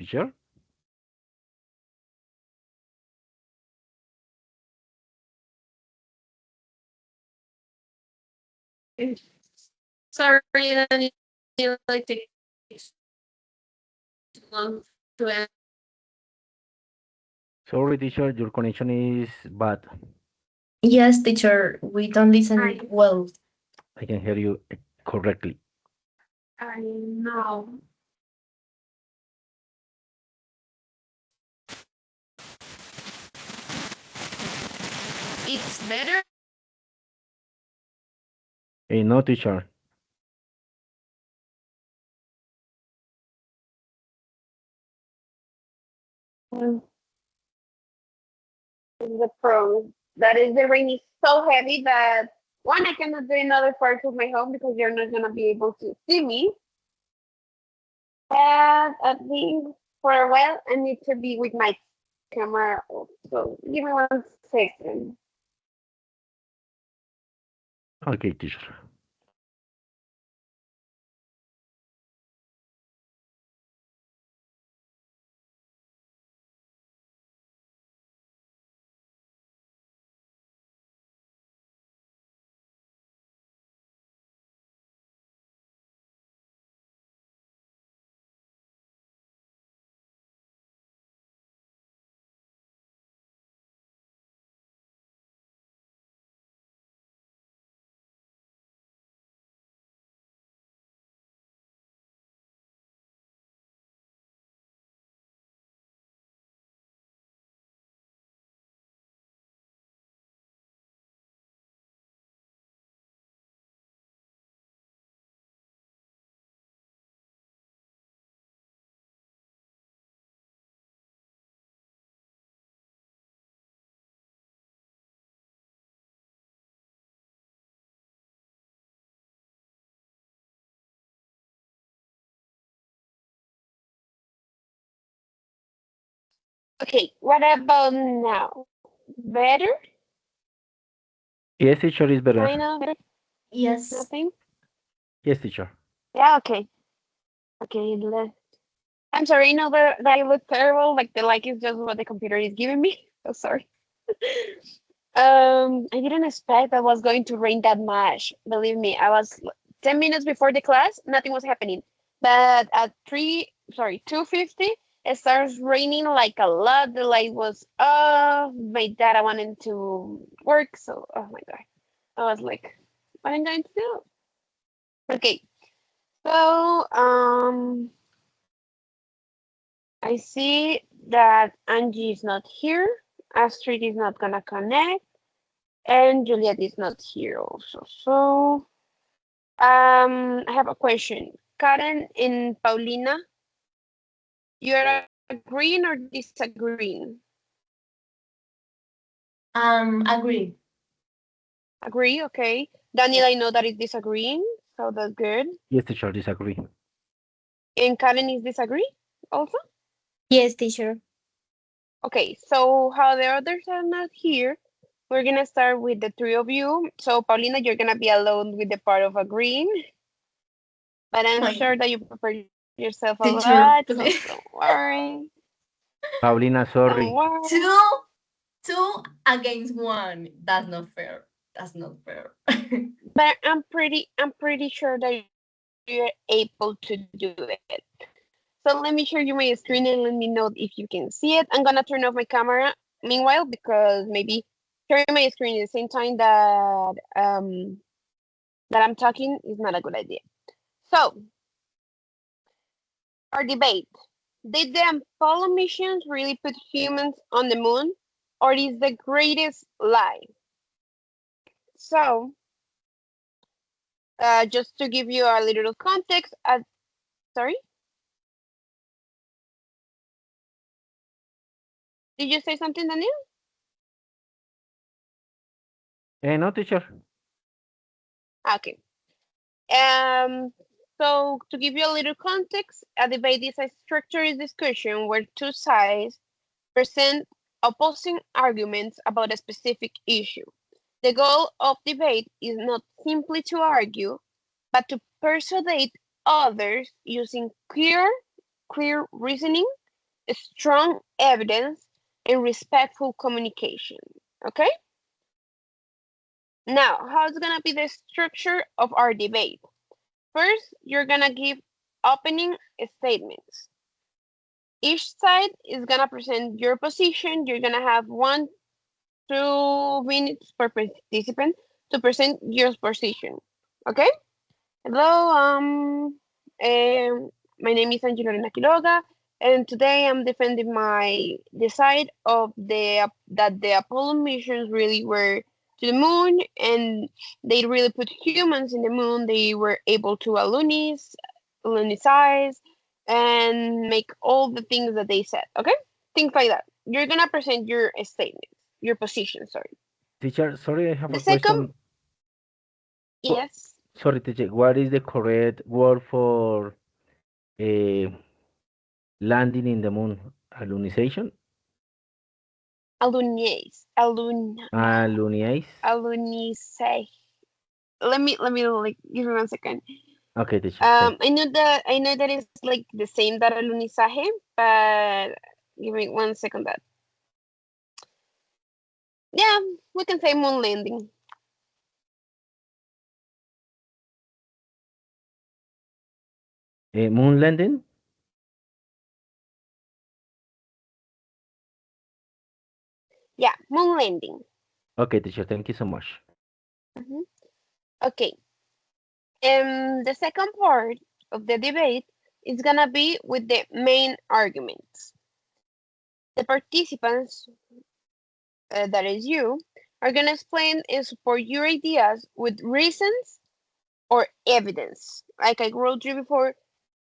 teacher. Sorry, Daniel, like takes too long to answer. Sorry, teacher, your connection is bad. Yes, teacher, we don't listen I well. I can hear you correctly. I know. It's better. No, teacher. Mm, the problem. That is the rain is so heavy that one I cannot do in other parts of my home because you're not gonna be able to see me. And at least for a while I need to be with my camera off. So give me 1 second. Okay, teacher. Okay, what about now? Better? Yes, teacher is better. Kind of better? Yes. Nothing? Yes, teacher. Yeah, okay. Okay, I'm sorry, no, that I look terrible. Like the like is just what the computer is giving me. So sorry. I didn't expect that was going to rain that much. Believe me, I was 10 minutes before the class, nothing was happening. But at 2:50, it starts raining like a lot. The light was off. My dad wanted to work, so oh my god, I was like, what am I going to do? Okay, so I see that Angie is not here. Astrid is not gonna connect, and Juliet is not here also. So, I have a question. Karen and Paulina, you're agreeing or disagreeing? Agree. Agree, okay. Daniel, I know that is disagreeing, so that's good. Yes, teacher, disagree. And Karen is disagree also? Yes, teacher. Okay, so how the others are not here, we're gonna start with the three of you. So Paulina, you're gonna be alone with the part of agreeing, but I'm My sure that you prepared yourself a lot, teacher, so please. don't worry. Paulina, Don't sorry. worry. Two, two against one. That's not fair. That's not fair. But I'm pretty sure that you're able to do it. So let me share you my screen and let me know if you can see it. I'm gonna turn off my camera meanwhile because maybe sharing my screen at the same time that I'm talking is not a good idea. So our debate. Did the Apollo missions really put humans on the moon, or is the greatest lie? So, just to give you a little context, sorry, did you say something, Daniel? No, teacher. Okay. Um, so to give you a little context, a debate is a structured discussion where two sides present opposing arguments about a specific issue. The goal of debate is not simply to argue, but to persuade others using clear reasoning strong evidence, and respectful communication. Okay? Now, how's gonna be the structure of our debate? First, you're gonna give opening statements. Each side is gonna present your position. You're gonna have 1-2 minutes per participant to present your position. Okay? Hello, my name is Angela Lorena Quiroga, and today I'm defending the side of that the Apollo missions really were to the moon, and they really put humans in the moon. They were able to alunize, and make all the things that they said. Okay, things like that. You're gonna present your statement, your position. Sorry. Teacher, sorry, I have The a second, question. Wha- yes, Sorry, teacher, what is the correct word for uh, landing in the moon? Alunization? Alunize? alunize. Let me like give me 1 second. Okay, teacher, thank I know that it's like the same that alunizaje, but give me 1 second. That yeah, we can say moon landing. you. Moon landing? Yeah, moon landing. Okay, teacher, thank you so much. Mhm. Okay. The second part of the debate is gonna be with the main arguments. The participants, that is you, are gonna explain and support your ideas with reasons or evidence. Like I wrote you before,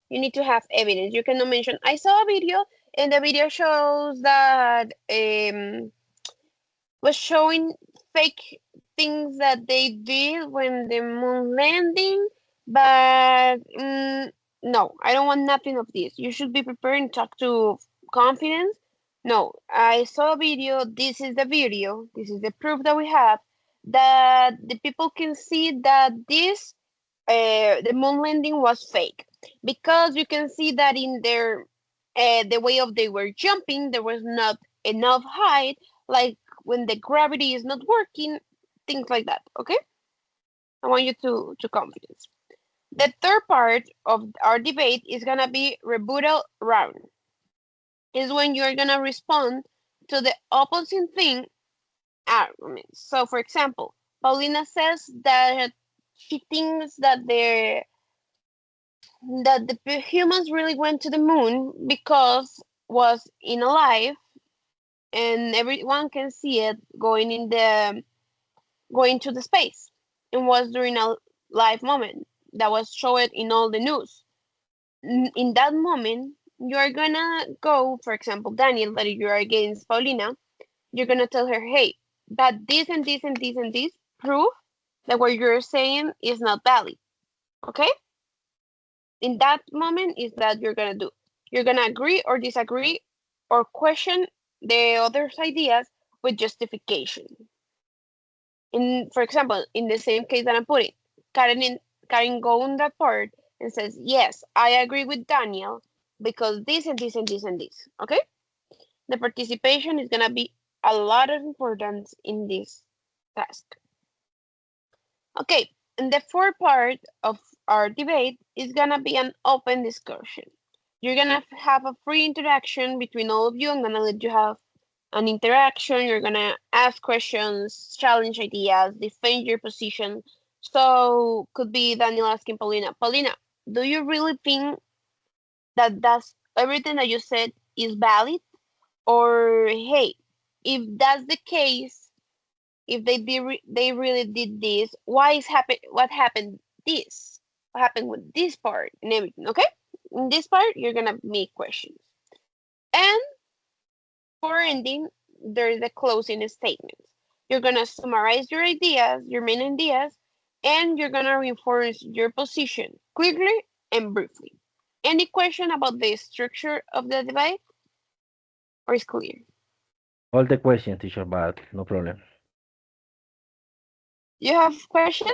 you need to have evidence. You cannot mention, I saw a video and the video shows that was showing fake things that they did when the moon landing, but no, I don't want nothing of this. You should be prepared and talk to confidence. No, I saw a video. This is the video. This is the proof that we have that the people can see that the moon landing was fake, because you can see that in their the way of they were jumping, there was not enough height, like when the gravity is not working, things like that. Okay, I want you to confidence. The third part of our debate is gonna be rebuttal round. Is when you're gonna respond to the opposing thing arguments. So, for example, Paulina says that she thinks that the humans really went to the moon because was in alive, and everyone can see it going to the space, and was during a live moment that was shown in all the news. In that moment, you are gonna go, for example, Daniel, that you are against Paulina, you're gonna tell her, hey, but this and this and this and this prove that what you're saying is not valid. Okay, in that moment is that you're gonna do. You're gonna agree or disagree or question the other's ideas with justification. For example, in the same case that I'm putting, Karen go on that part and says, yes, I agree with Daniel because this and this and this and this. Okay? The participation is gonna be a lot of importance in this task. Okay, and the fourth part of our debate is gonna be an open discussion. You're gonna have a free interaction between all of you. I'm gonna let you have an interaction. You're gonna ask questions, challenge ideas, defend your position. So could be Daniel asking Paulina, Paulina, do you really think that that's everything that you said is valid? Or hey, if that's the case, if they really did this, why is happen what happened this? What happened with this part and everything, okay? In this part, you're gonna make questions. And for ending, there's the closing statements. You're gonna summarize your ideas, your main ideas, and you're gonna reinforce your position clearly and briefly. Any question about the structure of the debate, or is clear? All the questions, teacher, but no problem. You have questions?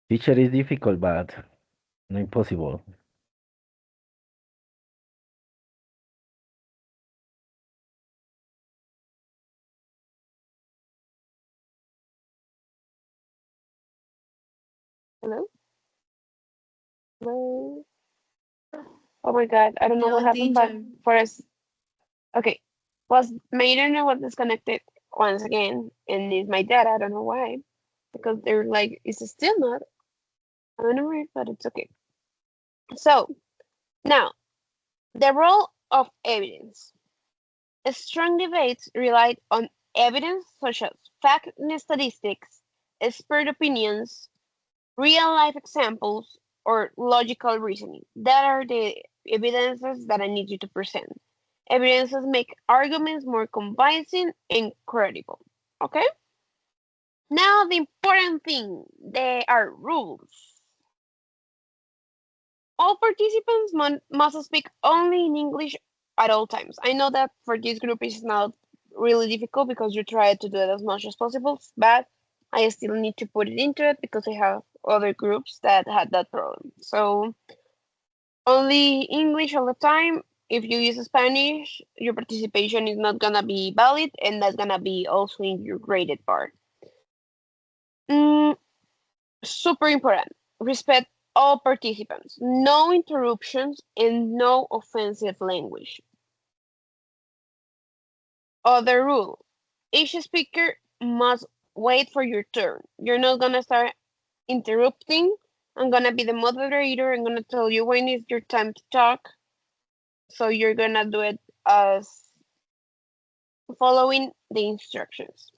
Teacher is difficult, but not impossible. Hello? Hello? Oh my God, I don't know what Hello, happened, but teacher. for us, okay. Was my internet was disconnected once again, and it's my dad. I don't know why, because they're like, it's still not. I don't know why, but it's okay. So now, the role of evidence. Strong debates relied on evidence such as fact and statistics, expert opinions, real life examples, or logical reasoning. That are the evidences that I need you to present. Evidences make arguments more convincing and credible. Okay? Now, the important thing, there are rules. All participants must speak only in English at all times. I know that for this group it's not really difficult because you try to do it as much as possible, but I still need to put it into it because I have other groups that had that problem. So only English all the time. If you use Spanish, your participation is not gonna be valid, and that's gonna be also in your graded part. Mm, super important. Respect all participants. No interruptions and no offensive language. Other rule. Each speaker must wait for your turn. You're not gonna start interrupting. I'm gonna be the moderator. I'm gonna tell you when is your time to talk. So you're gonna do it as following the instructions.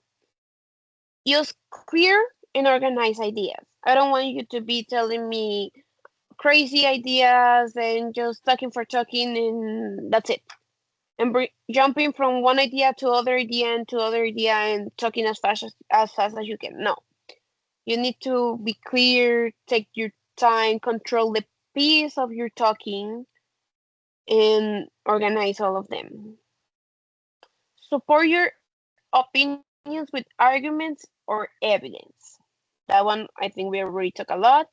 Use clear and organized ideas. I don't want you to be telling me crazy ideas and just talking for talking and that's it. And jumping from one idea to other idea and to other idea and talking as fast as you can. No, you need to be clear, take your time, control the pace of your talking, and organize all of them. Support your opinions with arguments or evidence. That one I think we already talk a lot.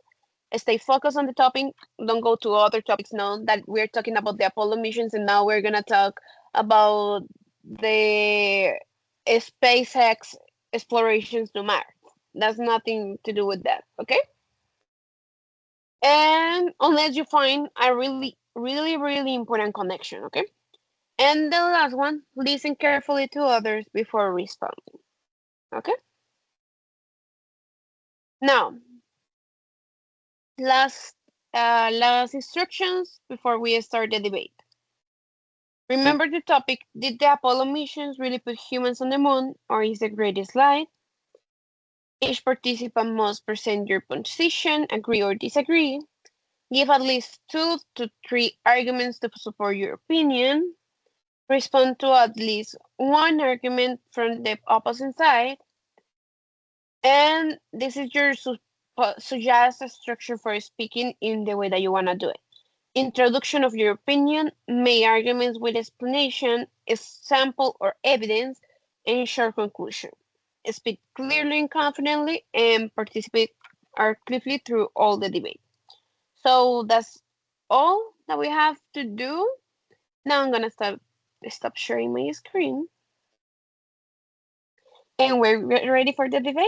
Stay focused on the topic. Don't go to other topics now that we're talking about the Apollo missions, and now we're gonna talk about the SpaceX explorations to Mars. That's nothing to do with that, okay? And unless you find a really, really, really important connection, okay? And the last one, listen carefully to others before responding, okay? Now, last, last instructions before we start the debate. Okay. Remember the topic, did the Apollo missions really put humans on the moon, or is the greatest lie? Each participant must present your position, agree or disagree. Give at least 2 to 3 arguments to support your opinion. Respond to at least one argument from the opposite side. And this is your suggested structure for speaking in the way that you want to do it. Introduction of your opinion, main arguments with explanation, example or evidence, and short conclusion. Speak clearly and confidently and participate actively through all the debate. So that's all that we have to do. Now I'm gonna stop sharing my screen. And we're ready for the debate.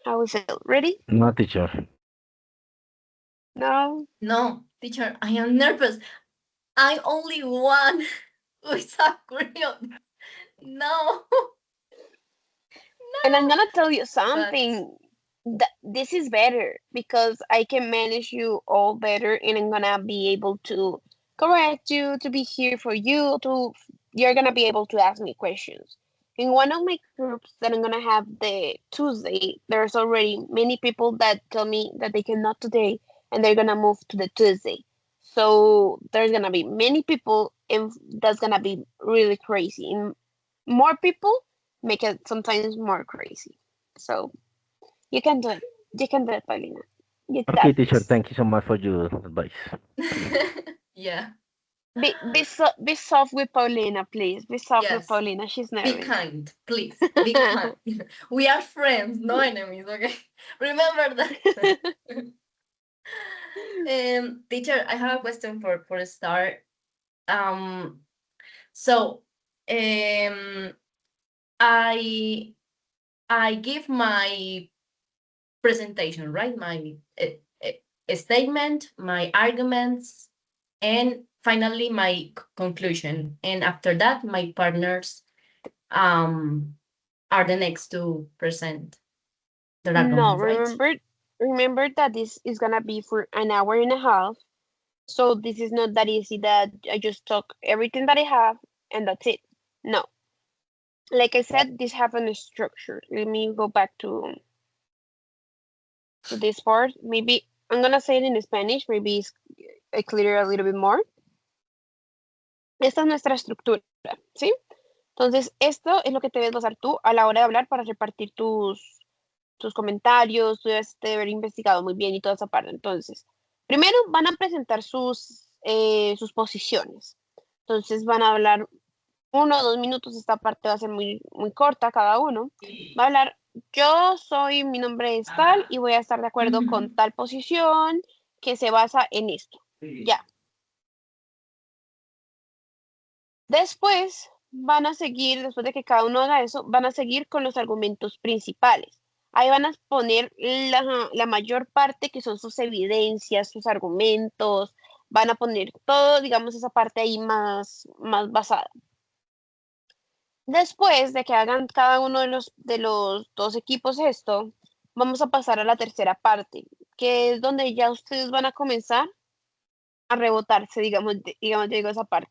How is it? Ready? No, teacher. No? No, teacher, I am nervous. I only one who is agree on. No, And I'm no. gonna tell you But something. This is better because I can manage you all better, and I'm gonna be able to correct you, to be here for you. You're gonna be able to ask me questions. In one of my groups that I'm gonna have the Tuesday, there's already many people that tell me that they cannot today, and they're gonna move to the Tuesday. So there's gonna be many people, and that's gonna be really crazy. And more people make it sometimes more crazy. So you can do it. You can do it, Paulina. You Okay, got teacher. this. Thank you so much for your advice. yeah, Be soft with Paulina, please. Be soft with yes. Paulina. She's Be nervous. kind, please. Be kind. We are friends, no enemies. Okay, remember that. Teacher, I have a question for a start. Um, so, I I give my presentation, right? My statement, my arguments, and finally my conclusion. And after that, my partners are the next to present their No, argument, right? remember that this is gonna be for an hour and a half. So this is not that easy that I just talk everything that I have and that's it. No. Like I said, this have a structure. Let me go back to this part. Maybe I'm gonna say it in Spanish, maybe I clear a little bit more. Esta es nuestra estructura, ¿sí? Entonces, esto es lo que te debes basar tú a la hora de hablar para repartir tus comentarios, tú debes de haber investigado muy bien y toda esa parte. Entonces, primero van a presentar sus posiciones. Entonces, van a hablar 1 o 2 minutos, esta parte va a ser muy, muy corta cada uno. Va a hablar, yo soy, mi nombre es tal y voy a estar de acuerdo con tal posición que se basa en esto. Ya. Después van a seguir, después de que cada uno haga eso, van a seguir con los argumentos principales. Ahí van a poner la mayor parte que son sus evidencias, sus argumentos, van a poner todo, digamos, esa parte ahí más basada. Después de que hagan cada uno de los dos equipos esto, vamos a pasar a la tercera parte, que es donde ya ustedes van a comenzar a rebotarse, digamos, yo digo esa parte,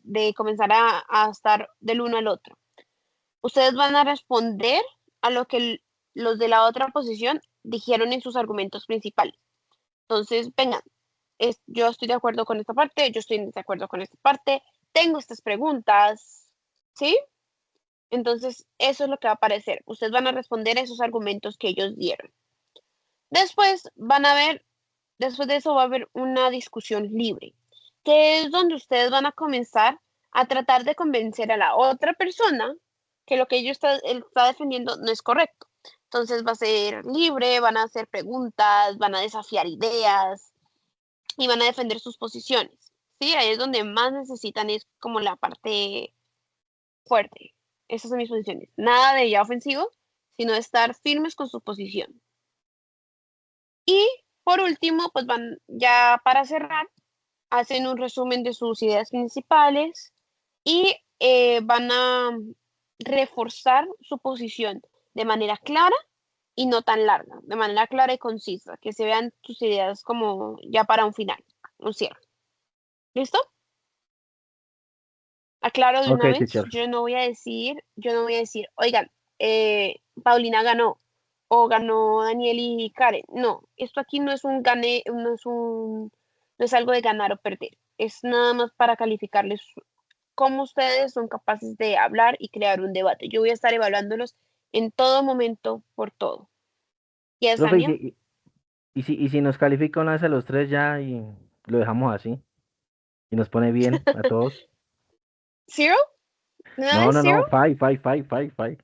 de comenzar a estar del uno al otro. Ustedes van a responder a lo que los de la otra posición dijeron en sus argumentos principales. Entonces, vengan, yo estoy de acuerdo con esta parte, yo estoy en desacuerdo con esta parte, tengo estas preguntas, ¿sí? Entonces, eso es lo que va a aparecer. Ustedes van a responder a esos argumentos que ellos dieron. Después después de eso va a haber una discusión libre, que es donde ustedes van a comenzar a tratar de convencer a la otra persona que lo que él está defendiendo no es correcto. Entonces va a ser libre, van a hacer preguntas, van a desafiar ideas y van a defender sus posiciones. Sí, ahí es donde más necesitan, es como la parte fuerte. Esas son mis posiciones. Nada de ya ofensivo, sino estar firmes con su posición. Y por último, pues van ya para cerrar, hacen un resumen de sus ideas principales y van a reforzar su posición de manera clara y no tan larga, de manera clara y concisa, que se vean tus ideas como ya para un final, un cierre. ¿Listo? Aclaro de una Okay, vez, teacher. yo no voy a decir, oigan, Paulina ganó o ganó Daniel y Karen. No, esto aquí no es un gane, no es algo de ganar o perder. Es nada más para calificarles cómo ustedes son capaces de hablar y crear un debate. Yo voy a estar evaluándolos en todo momento por todo. ¿Y es Profe, Daniel? y si nos califica una vez a los tres ya y lo dejamos así y nos pone bien a todos? ¿Zero? ¿No No, es no, zero? no, five, five, five, five, five.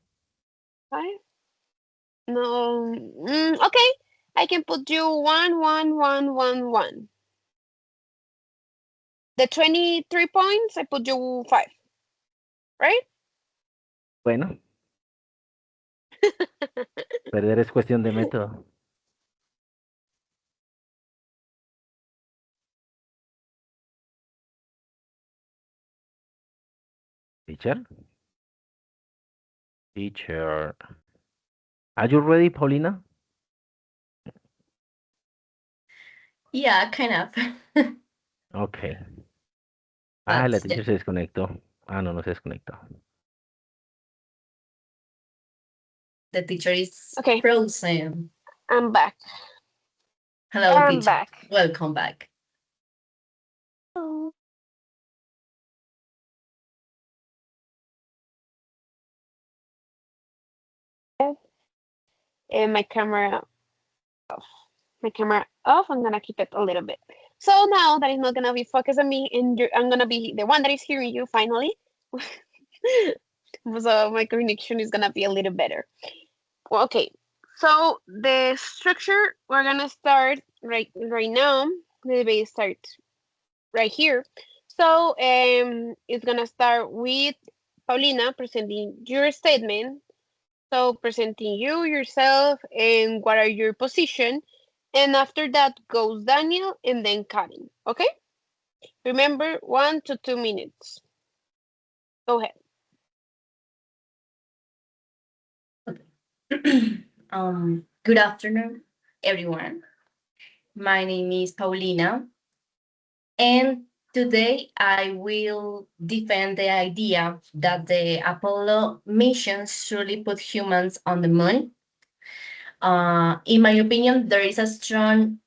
Five? No. Okay. I can put you 1, 1, 1, 1, 1. The 23 points, I put you 5. Right? Bueno, perder es cuestión de método. Teacher, teacher. Are you ready, Paulina? Yeah, kind of. Okay. Ah, la That's teacher se desconectó. Ah, no, no se desconectó. the teacher is Okay. frozen. I'm back. Hello, I'm teacher. back. Welcome back. And my camera off. My camera off. I'm gonna keep it a little bit. So now that it's not gonna be focused on me, and I'm gonna be the one that is hearing you finally. So my connection is gonna be a little better. Well, okay. So the structure we're gonna start right now. The base start right here. So it's gonna start with Paulina presenting your statement. So presenting you, yourself, and what are your position. And after that goes Daniel and then Karen. Okay? Remember 1 to 2 minutes. Go ahead. Good afternoon, everyone. My name is Paulina, and today I will defend the idea that the Apollo missions truly put humans on the moon. In my opinion, there is a strong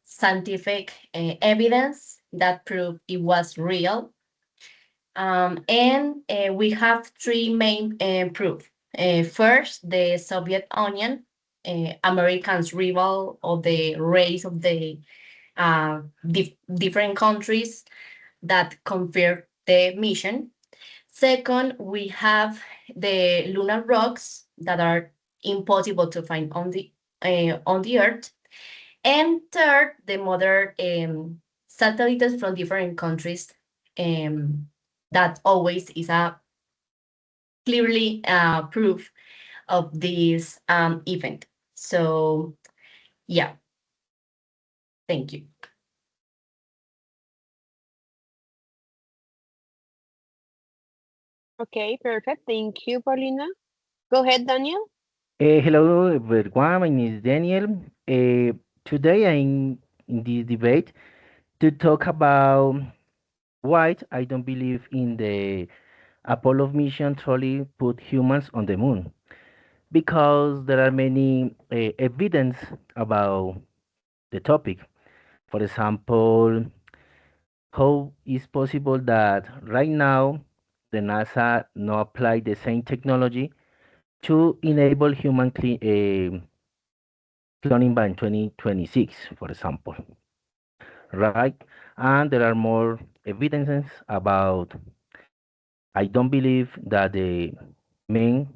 scientific evidence that prove it was real. And we have three main proof. First, the Soviet Union, Americans' rival of the race of the different countries that confirm the mission. Second, we have the lunar rocks that are impossible to find on the Earth. And third, the modern satellites from different countries um, that always is a clearly proof of this event. So yeah, thank you. Okay, perfect. Thank you, Paulina. Go ahead, Daniel. Hello, everyone. My name is Daniel. Today I'm in this debate to talk about why I don't believe in the Apollo mission truly put humans on the moon. Because there are many evidence about the topic. For example, how is possible that right now the NASA no apply the same technology to enable human cloning by 2026, for example, right? And there are more evidences about. I don't believe that the man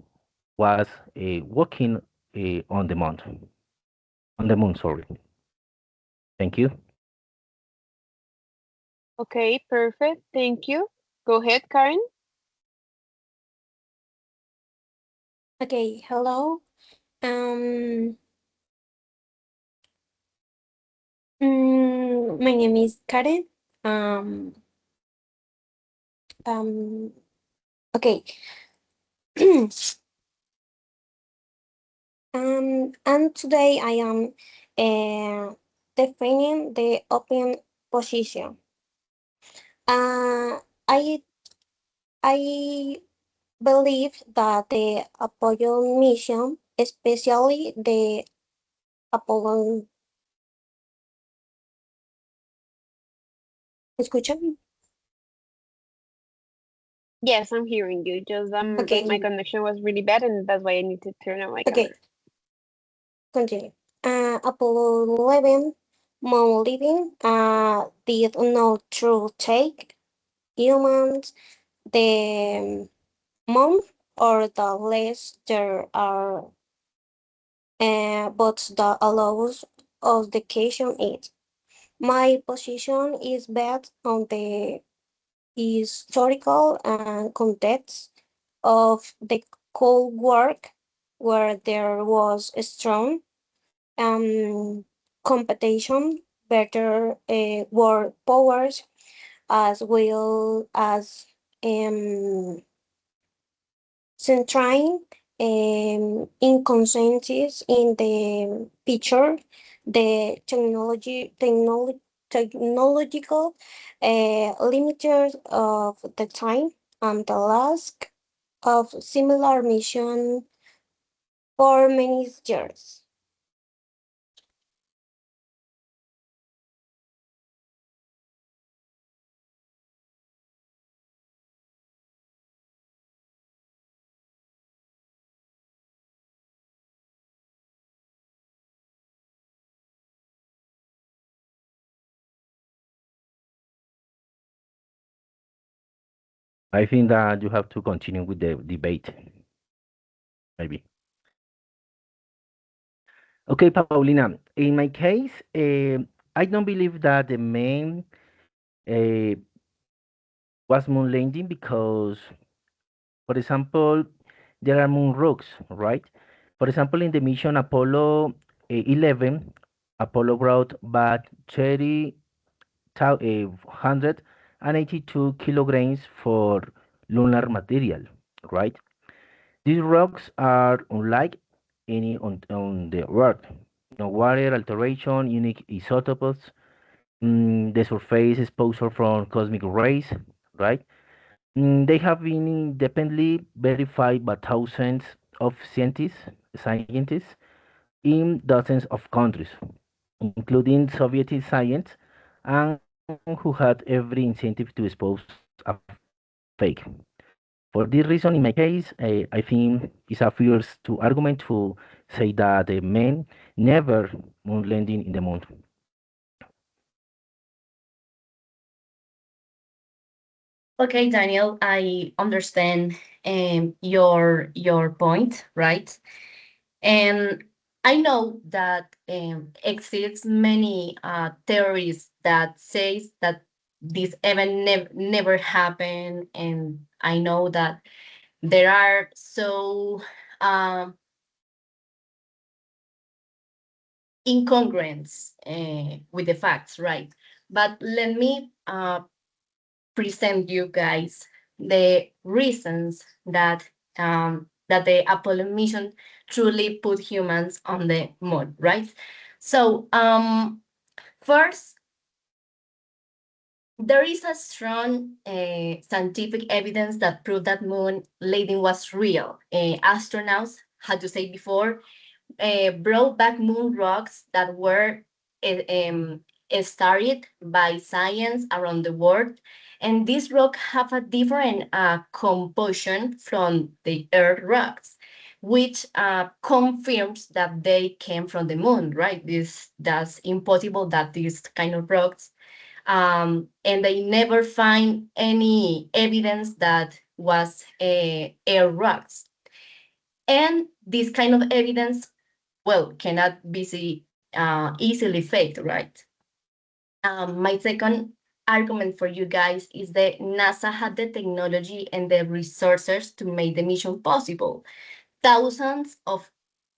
was walking on the moon. On the moon, sorry. Thank you. Okay, perfect. Thank you. Go ahead, Karen. Okay, hello. Um, my name is Karen. Um, um, okay. And today I am defining the open position. Uh, I I believe that the Apollo mission, especially the Apollo, ¿escuchan? Yes, I'm hearing you. Just Okay, my connection was really bad, and that's why I need to turn on my okay, camera. continue. Apollo 11 moon living did not true take humans the moon or the less there are but the allows of the question is my position is based on the historical context of the Cold War where there was a strong um, competition, better world powers, as well as centering inconsistencies in the picture, the technological limiters of the time, and the lack of similar mission for many years. I think that you have to continue with the debate, maybe. Okay, Paulina. In my case, I don't believe that the man was moon landing because, for example, there are moon rocks, right? For example, in the mission Apollo 11, Apollo brought back 182 kilograms for lunar material, right? These rocks are unlike any on the Earth. No water alteration, unique isotopes, the surface exposure from cosmic rays, right? They have been independently verified by thousands of scientists in dozens of countries, including Soviet science, and who had every incentive to expose a fake. For this reason, in my case, I think it's a fierce to argument to say that the men never moon landing in the moon. Okay, Daniel, I understand your point, right? And I know that exists many theories that says that this event never happened, and I know that there are so um, incongruence with the facts, right? But let me present you guys the reasons that the Apollo mission truly put humans on the moon, right? So first, there is a strong scientific evidence that prove that moon landing was real. Astronauts had to say before brought back moon rocks that were studied by science around the world. And these rocks have a different composition from the Earth rocks, which confirms that they came from the moon, right? That's impossible that these kind of rocks, and they never find any evidence that was air rocks. And this kind of evidence, well, cannot be easily faked, right? My second argument for you guys is that NASA had the technology and the resources to make the mission possible. Thousands of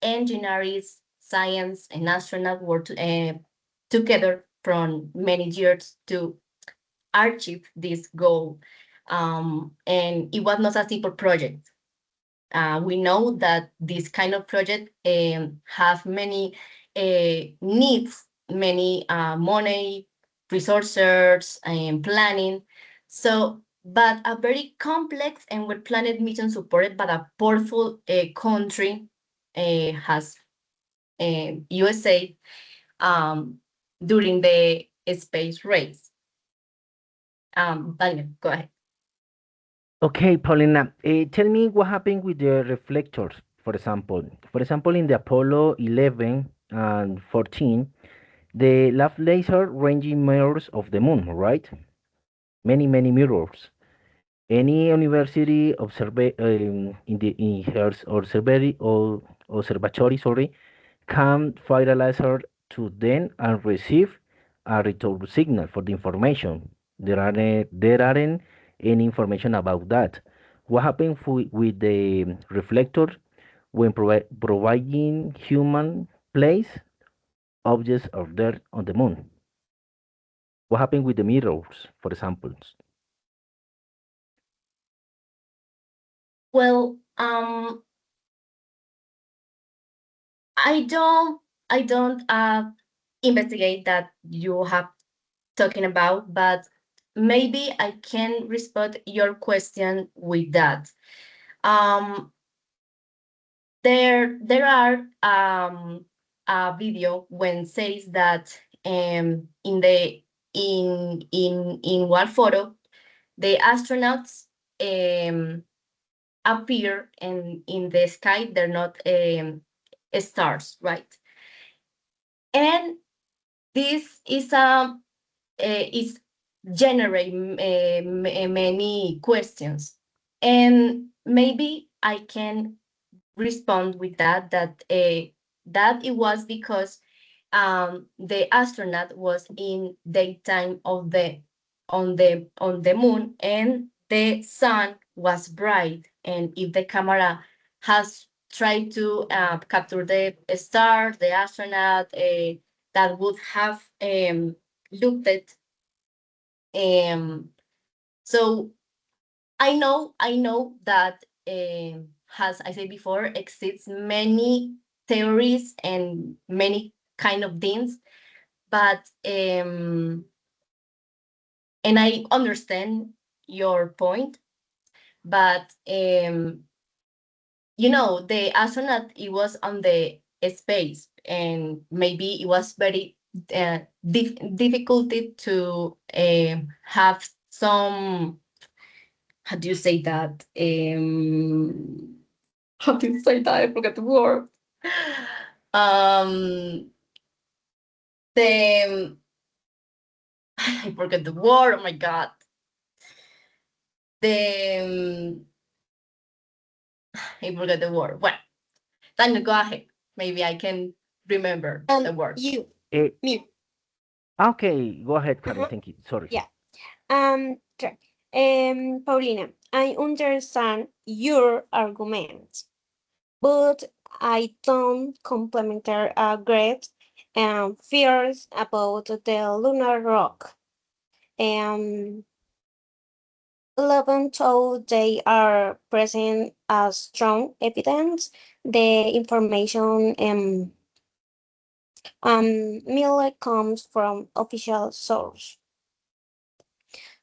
engineers, science, and astronauts worked together from many years to achieve this goal. And it was not a simple project. We know that this kind of project have many needs, many money, resources, and planning. So, but a very complex and well-planned mission supported by a powerful country has USA um, during the space race. Daniel, go ahead. Okay, Paulina, tell me what happened with the reflectors, for example. For example, in the Apollo 11 and 14, the lab laser ranging mirrors of the moon, right? Many mirrors. Any university in her observatory, sorry, can fire a laser to them and receive a return signal for the information. There aren't any information about that. What happens with the reflector when providing human place objects are there on the moon? What happened with the mirrors, for example? Well, I don't investigate that you have talking about, but maybe I can respond your question with that. Um, there are a video when says that in the in one photo the astronauts um appear and in the sky they're not stars, right? And this is generate many questions, and maybe I can respond with that it was because the astronaut was in daytime of the on the moon and the sun was bright, and if the camera has tried to capture the star, the astronaut that would have looked at. So I know that as I said before, exists many theories and many kind of things, but and I understand your point, but the astronaut, it was on the space, and maybe it was very difficult to have some, how do you say that? How do you say that? I forgot the word. Um, the I forgot the word. Oh my god. The I forgot the word. Well, Daniel, go ahead. Maybe I can remember the word. You, Eh, me. okay, go ahead, Karen. Uh-huh. Thank you. Sorry. Yeah. Sure. Paulina, I understand your argument, but I don't complementary great fears about the lunar rock. Um, Even though they are present as strong evidence, the information merely comes from official source.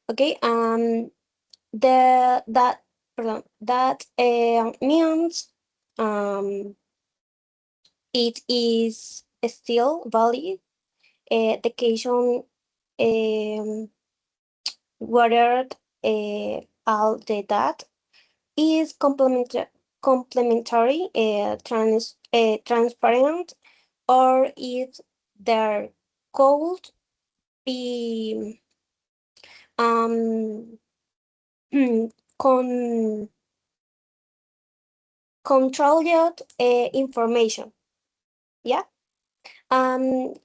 Okay, that means it is still valid. The question whether all the data is complementary, transparent, or if there could be um, con controlled information. Yeah.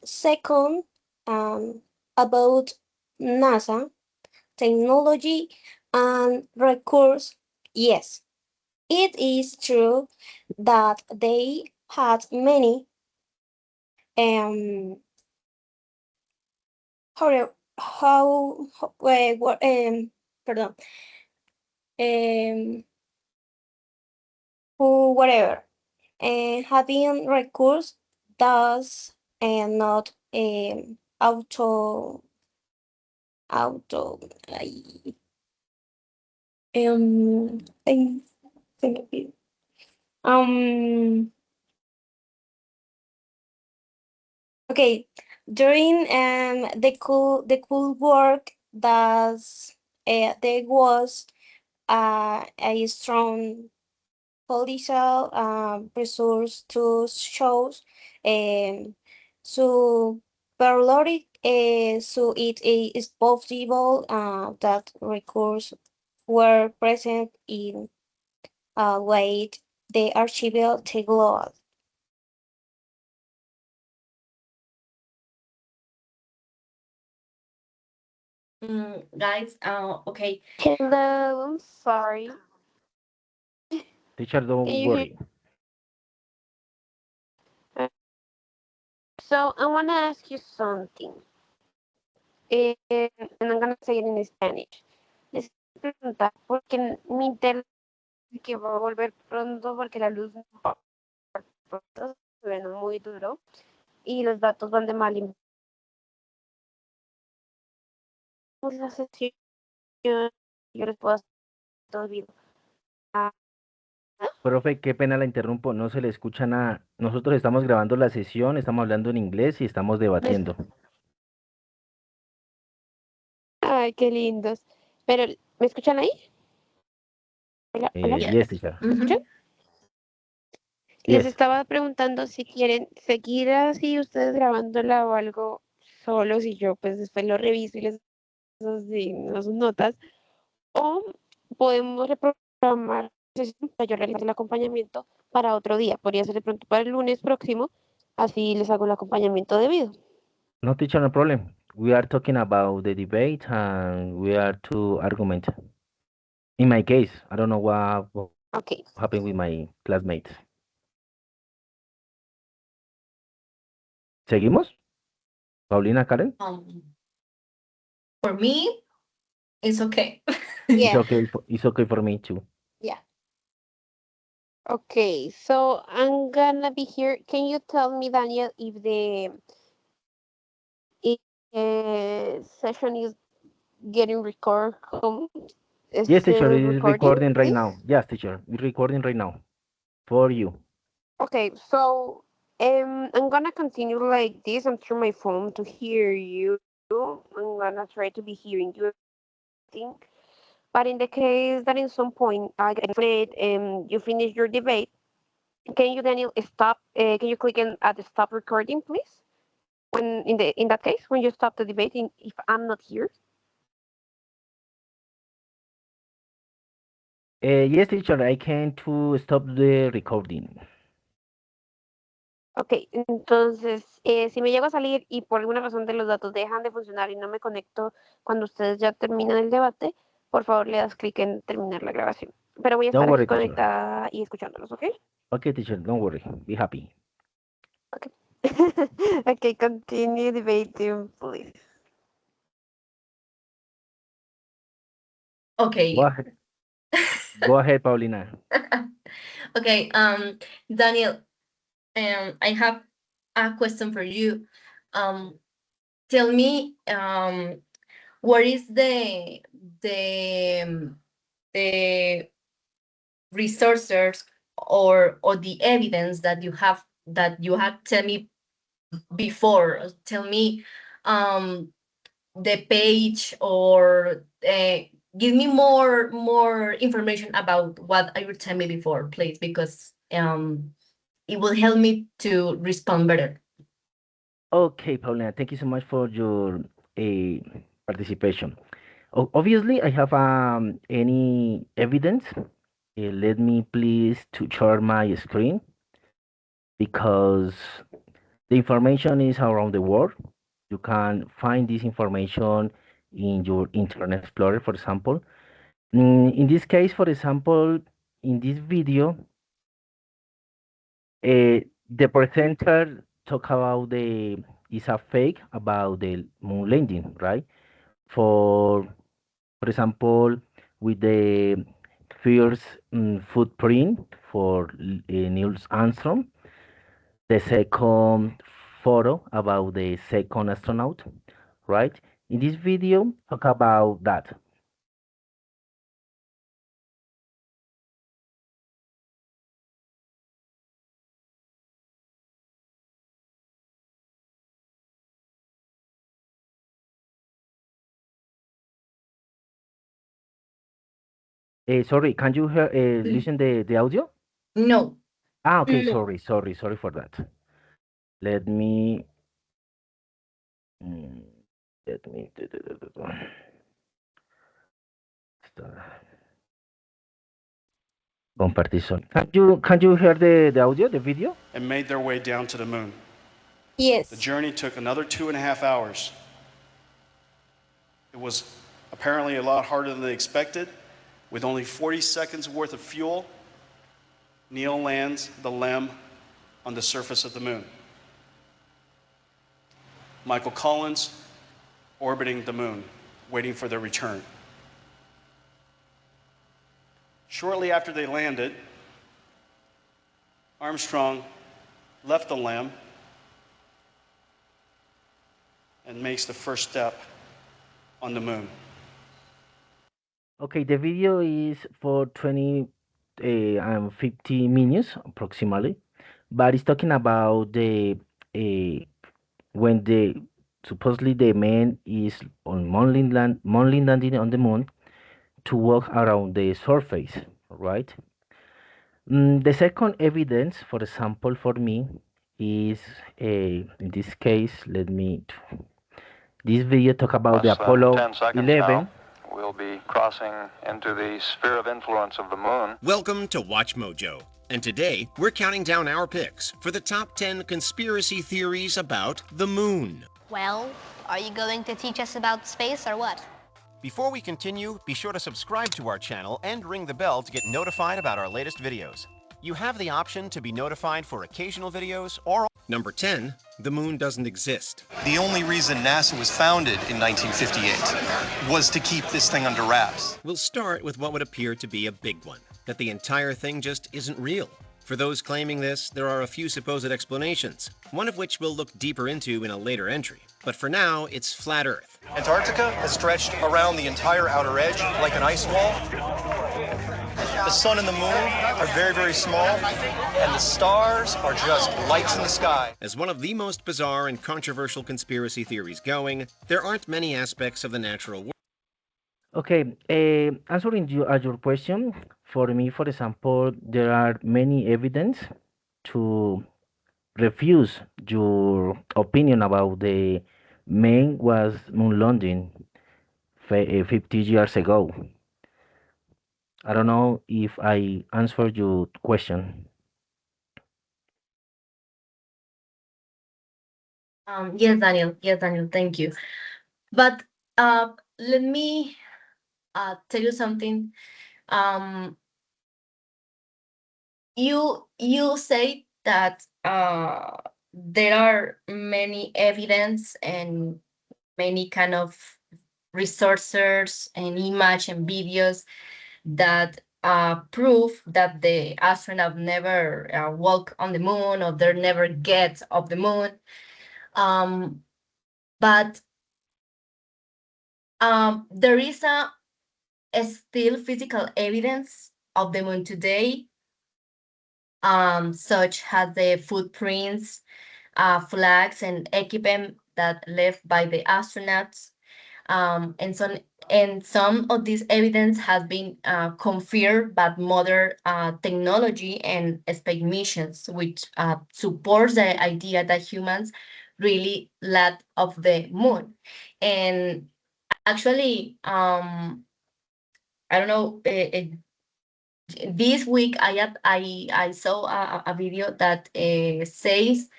Second, about NASA technology and recourse. Yes, it is true that they had many um what pardon whatever having recourse does not auto I think um okay, during the cool work that there was a strong political resource to show so parallel so it is possible that recurse were present in a way the archival technology. Guys, okay. Hello, I'm sorry. Teacher, Can don't you hear? worry. So I want to ask you something, and I'm gonna say it in Spanish. Les quiero preguntar porque mi internet que va a volver pronto porque la luz va pronto, se ven muy duro y los datos van de mal en la sesión. Yo les puedo hacer todo vivo. Ah, Profe, qué pena la interrumpo, no se le escucha nada. Nosotros estamos grabando la sesión, estamos hablando en inglés y estamos ¿me debatiendo. Ay, qué lindos. Pero, ¿me escuchan ahí? Hola, hola. Yes. Yes, teacher. ¿Me escuchan? Les Yes. estaba preguntando si quieren seguir así ustedes grabándola o algo solos y yo pues después lo reviso y les doy sus notas o podemos reprogramar sesión para yo realizar el acompañamiento para otro día. Podría ser de pronto para el lunes próximo, así les hago el acompañamiento debido. No, teacher, no problem. We are talking about the debate and we are to argument. In my case, I don't know what Okay. What happened with my classmates? ¿Seguimos? Paulina, Karen? For me, it's okay. It's Yeah. okay. It's okay for me too. Yeah. Okay, so I'm gonna be here. Can you tell me, Daniel, if session is getting is Yes, teacher, still it is recording, recording right please? now. Yes, teacher, it's recording right now for you. Okay, so I'm gonna continue like this. I'm through my phone to hear you. I'm gonna try to be hearing you, I think. But in the case that in some point I get afraid you finish your debate, can you, Daniel, stop? Can you click at the stop recording, please? When in that case, when you stop the debate, if I'm not here. Yes, teacher, I can to stop the recording. Ok, entonces, si me llego a salir y por alguna razón de los datos dejan de funcionar y no me conecto cuando ustedes ya terminan el debate, por favor le das clic en terminar la grabación. Pero voy a Don't estar aquí worry, teacher. conectada y escuchándolos, ¿ok? Okay, teacher, don't worry. Be happy. Ok. Ok, continue debating, please. Okay. Ahead. Go ahead, Paulina. Okay, Daniel, I have a question for you. Tell me, what is the the resources or the evidence that you have tell me before? Tell me, the page or give me more information about what you told me before, please, because it will help me to respond better. Okay, Paulina, thank you so much for your participation. Obviously, I have any evidence. Let me please to share my screen because the information is around the world. You can find this information in your Internet Explorer, for example. In this case, for example, in this video, the presenter talk about the is a fake about the moon landing, right? For for example, with the first footprint for Neil Armstrong, the second photo about the second astronaut, right? In this video, talk about that. Sorry, can you hear, listen the audio? No. Ah, okay, No. sorry for that. Let me, mm, let me, compartir son. Can you hear the audio, the video? And made their way down to the moon. Yes. The journey took another 2.5 hours. It was apparently a lot harder than they expected. With only 40 seconds worth of fuel, Neil lands the LEM on the surface of the moon. Michael Collins orbiting the moon, waiting for their return. Shortly after they landed, Armstrong left the LEM and makes the first step on the moon. Okay, the video is for 20 and 50 minutes approximately, but it's talking about the uh, when the supposedly the man is on moon landing on the moon to walk around the surface, right? The second evidence, for example, for me is in this case, let me. This video talk about the Less than Apollo 10 seconds 11. now. We'll be crossing into the sphere of influence of the moon. Welcome to Watch Mojo. And today, we're counting down our picks for the top 10 conspiracy theories about the moon. Well, are you going to teach us about space or what? Before we continue, be sure to subscribe to our channel and ring the bell to get notified about our latest videos. You have the option to be notified for occasional videos or... Number 10, the moon doesn't exist. The only reason NASA was founded in 1958 was to keep this thing under wraps. We'll start with what would appear to be a big one, that the entire thing just isn't real. For those claiming this, there are a few supposed explanations, one of which we'll look deeper into in a later entry. But for now, it's flat Earth. Antarctica has stretched around the entire outer edge like an ice wall. The sun and the moon are very, very small, and the stars are just lights in the sky. As one of the most bizarre and controversial conspiracy theories going, there aren't many aspects of the natural world. Okay, answering your question, for me, for example, there are many evidence to refuse your opinion about the man was moon landing 50 years ago. I don't know if I answered your question. Yes, Daniel. Yes, Daniel. Thank you. But let me tell you something. You say that there are many evidence and many kind of resources and image and videos that prove that the astronaut never walk on the moon or they never get off the moon. But there is a still physical evidence of the moon today, such as the footprints, flags, and equipment that left by the astronauts. And some of this evidence has been confirmed by modern technology and space missions, which supports the idea that humans really land of the moon. And actually, I don't know. This week, I saw a video that says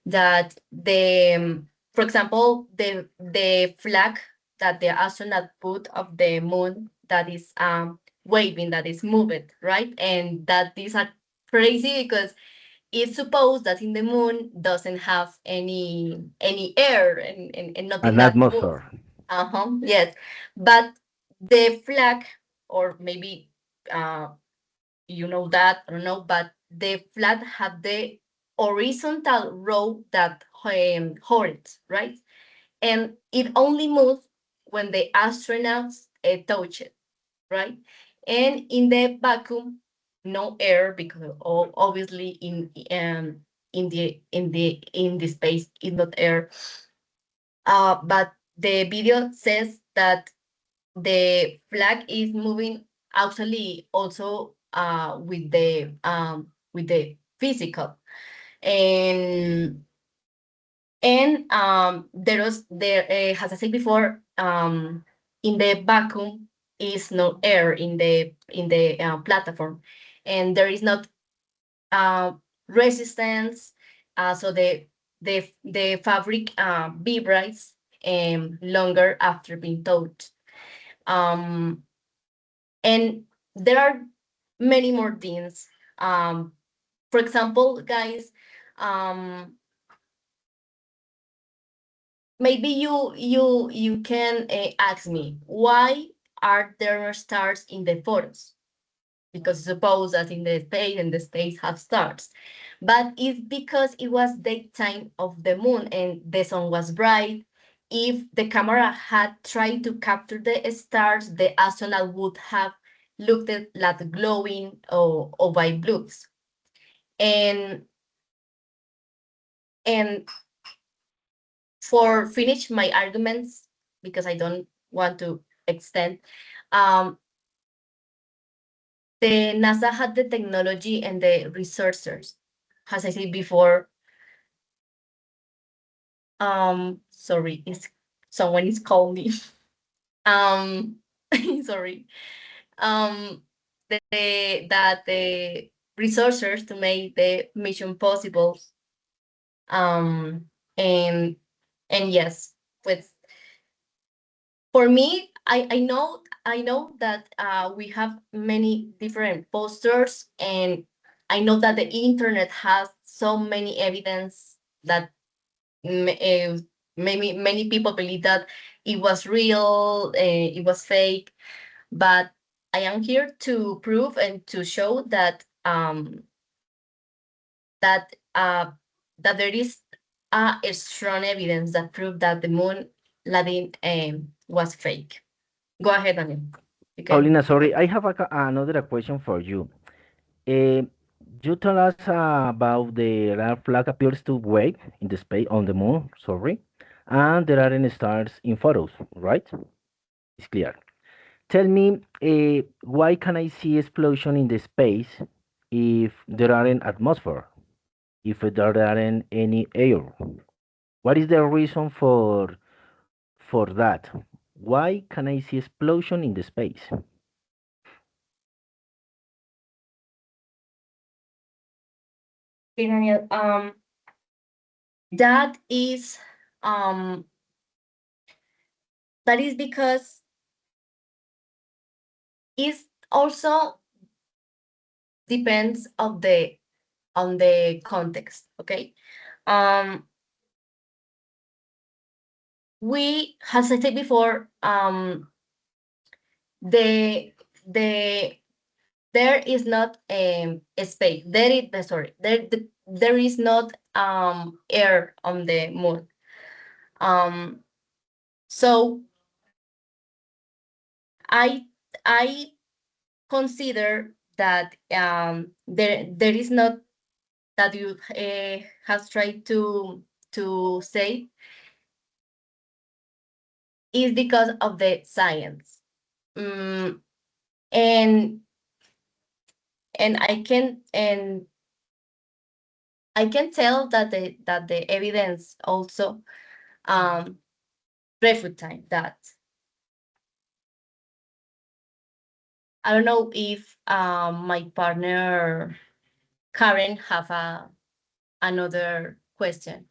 that for example, the flag that the astronaut put of the moon that is waving, that is moved, right? And that these are crazy because it's supposed that in the moon doesn't have any air and nothing An that moves. atmosphere. Yes, but the flag, or maybe you know that, I don't know, but the flag had the horizontal row that holds, right? And it only moves when the astronauts touch it, right? And in the vacuum, no air, because obviously in the space is not air. But the video says that the flag is moving actually also with the physical. And as I said before, in the vacuum is no air in the platform, and there is not resistance, so the fabric vibrates longer after being taught. And there are many more things. For example, guys, maybe you can ask me, why are there no stars in the photos? Because suppose that in the space have stars, but it's because it was daytime of the moon and the sun was bright. If the camera had tried to capture the stars, the astronaut would have looked at like glowing or white blues. And for finish my arguments, because I don't want to extend, the NASA had the technology and the resources, as I said before. Sorry, someone is calling me. Sorry. The resources to make the mission possible. And yes, with for me, I know that we have many different posters, and I know that the internet has so many evidence that many people believe that it was real, it was fake, but I am here to prove and to show that that that there is a strong evidence that prove that the moon landing was fake. Go ahead, Daniel. You can. Paulina, sorry, I have another question for you. Uh, you told us about the red flag appears to wave in the space on the moon, sorry, and there aren't stars in photos, right? It's clear. Tell me, why can I see explosion in the space if there aren't atmosphere, if there aren't any air? What is the reason for that? Why can I see explosion in the space? Okay, Daniel. That is um that is because it also depends of the on the context. Okay. Um, we, as I said before, the the there is not a space. There is not air on the moon. Um, so I I consider that there is not that you have tried to say is because of the science. Mm, and I can tell that the evidence also um refute that. I don't know if my partner Karen have another question.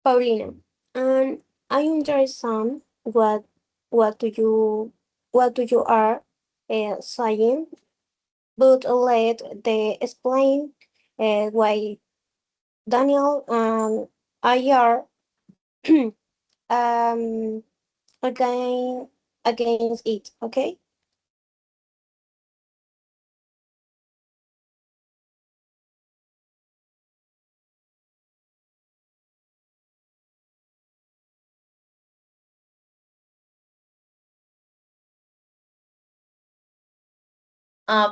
Paulina, and I understand what do you what do you are saying, but let the explain why Daniel and I are um again against it. Okay.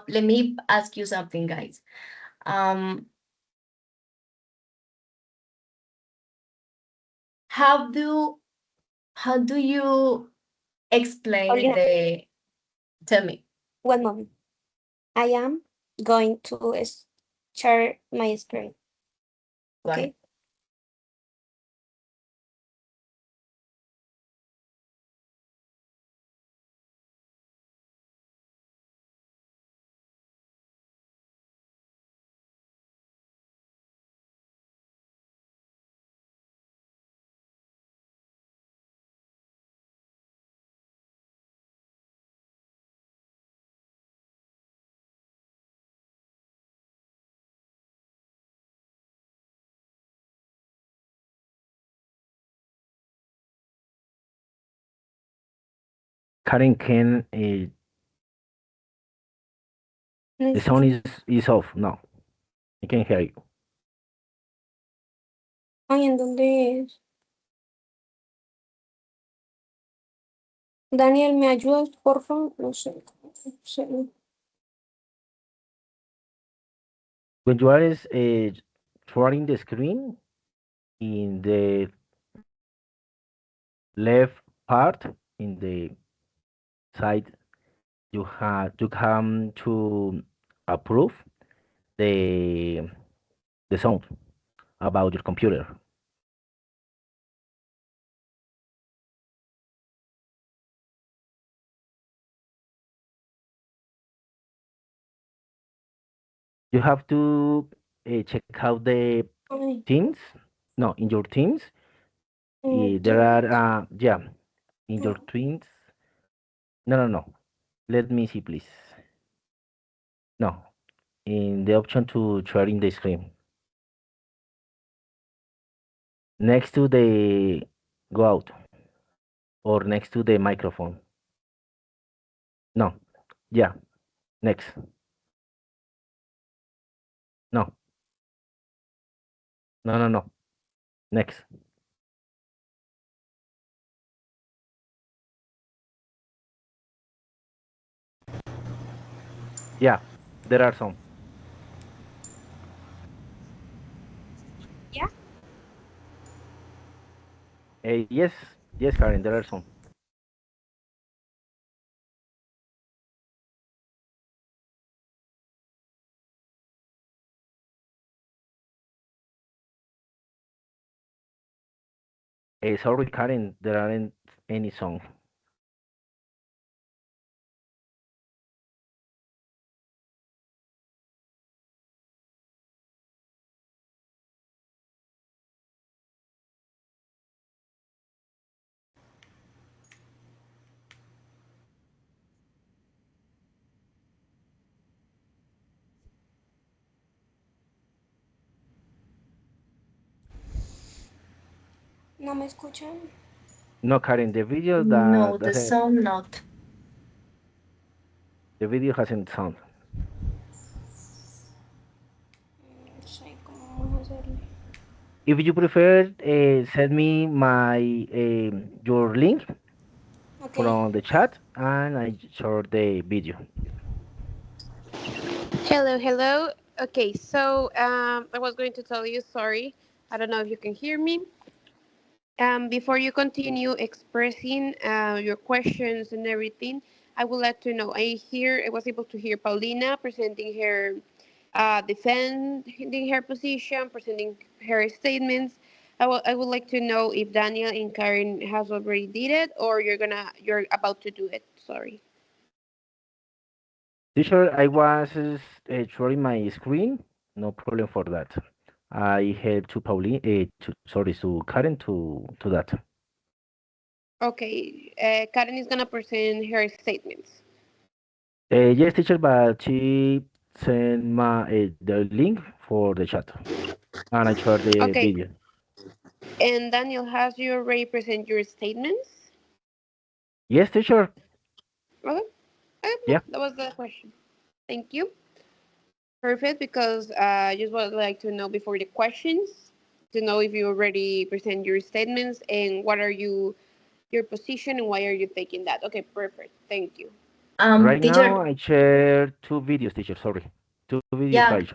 Let me ask you something, guys. Um, how do you explain Paulina, the? Tell me. one moment. I am going to share my screen. Go ahead. Okay. Karen, can the sound is off? No, I can hear you. Ay, ¿en dónde es? Daniel, ¿me ayudas, por favor? No sé. No sé. When you are sharing the screen in the left part, in the side, you come to approve the the sound about your computer. You have to check out the Ay, Teams. No, in your Teams, There are, yeah, in your twins. No, no, no. Let me see, please. No, in the option to sharing the screen. Next to the go out or next to the microphone. No, yeah, next. No, no, no, no. Next. Yeah, there are some. Yeah. Yes, yes, Karen, there are some. Sorry, Karen, there aren't any song. ¿No me escuchan? No, Karen, the video No, that the doesn't, song not. the video hasn't sound. No sé cómo hacerle. If you prefer, send me my your link Okay. from the chat and I share the video. Hello, hello. Okay, so I was going to tell you, sorry, I don't know if you can hear me. Before you continue expressing your questions and everything, I would like to know. I was able to hear Paulina presenting her, defending her position, presenting her statements. I would like to know if Daniel and Karen has already did it, or you're about to do it. Sorry. Teacher, I was sharing my screen. No problem for that. I help to Pauline, sorry, to Karen to that. Okay, Karen is gonna present her statements. Yes, teacher, but she sent my the link for the chat and I share the Okay, video. and Daniel, has you already present your statements? Yes, teacher. Okay, no, Yeah. that was the question. Thank you. Perfect, because I just would like to know before the questions, to know if you already present your statements and what are your position and why are you taking that. Okay, perfect. Thank you. Right now Teacher, I share two videos, teacher. Sorry, two video yeah, files.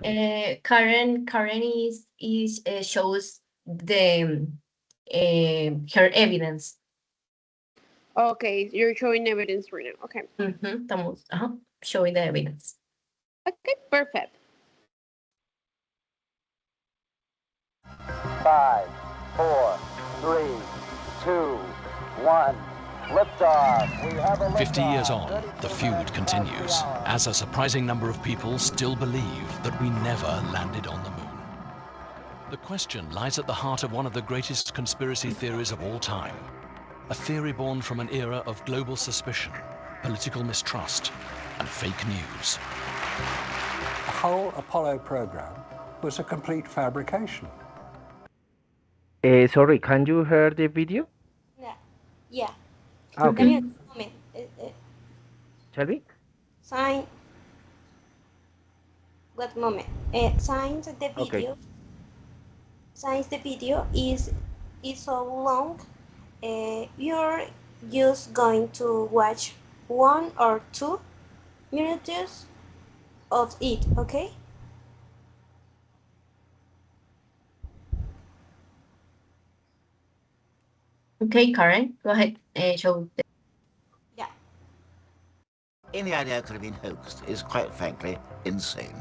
Karen is shows the her evidence. Okay, you're showing evidence right now. Okay. Estamos showing the evidence. Okay, perfect. 5, 4, 3, 2, 1. Liftoff. We have a 50 years liftoff. on, the feud continues, as a surprising number of people still believe that we never landed on the moon. The question lies at the heart of one of the greatest conspiracy theories of all time, a theory born from an era of global suspicion, political mistrust, and fake news. The whole Apollo program was a complete fabrication. Sorry, can you hear the video? Yeah. Yeah. Okay. Daniel, un moment. Shall we? Sign. What moment? Signs the Okay. video. Since the video is so long, you're just going to watch 1 or 2 minutes of it, okay? Okay, Karen, go ahead and show. Yeah. Any idea could have been hoaxed is, quite frankly, insane.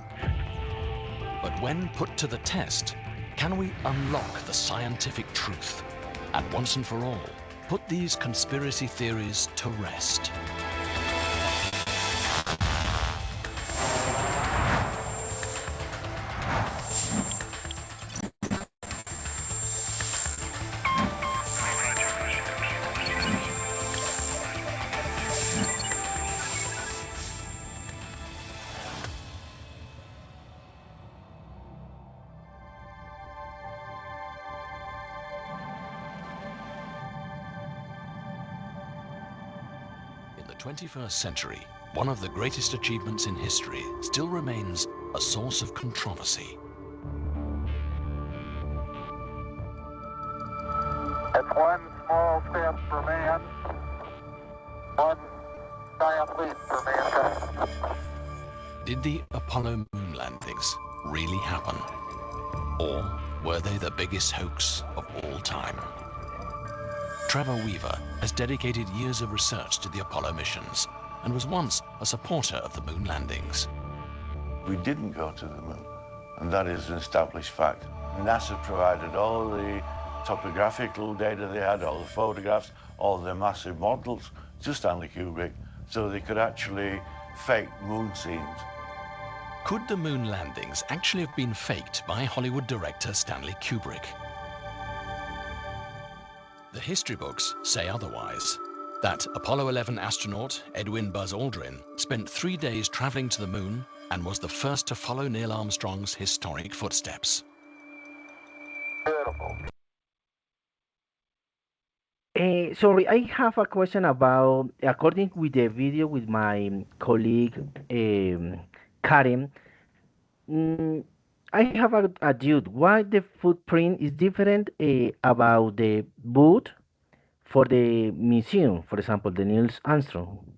But when put to the test, can we unlock the scientific truth? And once and for all, put these conspiracy theories to rest? 21st century, one of the greatest achievements in history still remains a source of controversy. It's one small step for man, one giant leap for mankind. Did the Apollo moon landings really happen? Or were they the biggest hoax of all time? Trevor Weaver has dedicated years of research to the Apollo missions and was once a supporter of the moon landings. We didn't go to the moon, and that is an established fact. NASA provided all the topographical data they had, all the photographs, all the massive models to Stanley Kubrick, so they could actually fake moon scenes. Could the moon landings actually have been faked by Hollywood director Stanley Kubrick? The history books say otherwise. That Apollo 11 astronaut Edwin Buzz Aldrin spent 3 days traveling to the moon and was the first to follow Neil Armstrong's historic footsteps. Beautiful. Sorry, I have a question about, according with the video with my colleague Karen, I have a doubt. Why the footprint is different about the boot for the museum, for example, the Niels Armstrong?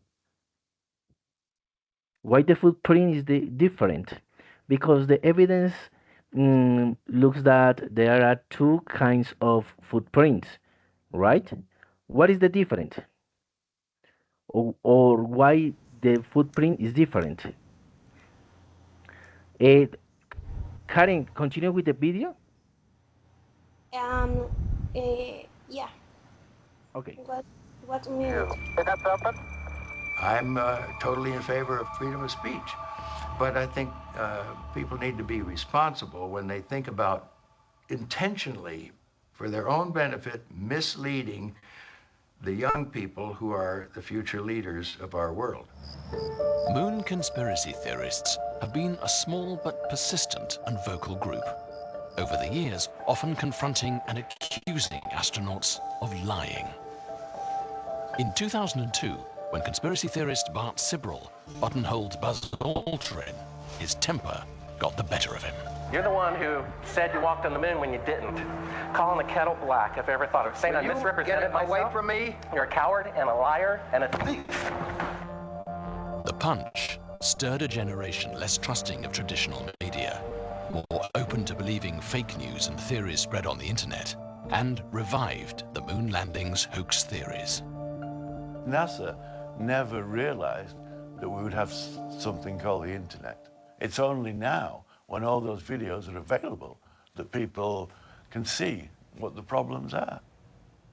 Why the footprint is different? Because the evidence looks that there are two kinds of footprints, right? What is the difference? Or why the footprint is different? Karen, continue with the video. Yeah. Okay. What mean? I'm totally in favor of freedom of speech, but I think people need to be responsible when they think about intentionally, for their own benefit, misleading the young people who are the future leaders of our world. Moon conspiracy theorists have been a small but persistent and vocal group. Over the years, often confronting and accusing astronauts of lying. In 2002, when conspiracy theorist Bart Sibrel buttonholed Buzz Aldrin, his temper got the better of him. You're the one who said you walked on the moon when you didn't. Calling the kettle black, if I ever thought of it. Saying I misrepresented myself. Away from me. You're a coward and a liar and a thief. The punch stirred a generation less trusting of traditional media, more open to believing fake news and theories spread on the internet, and revived the moon landings hoax theories. NASA never realized that we would have something called the internet. It's only now, when all those videos are available, that people can see what the problems are.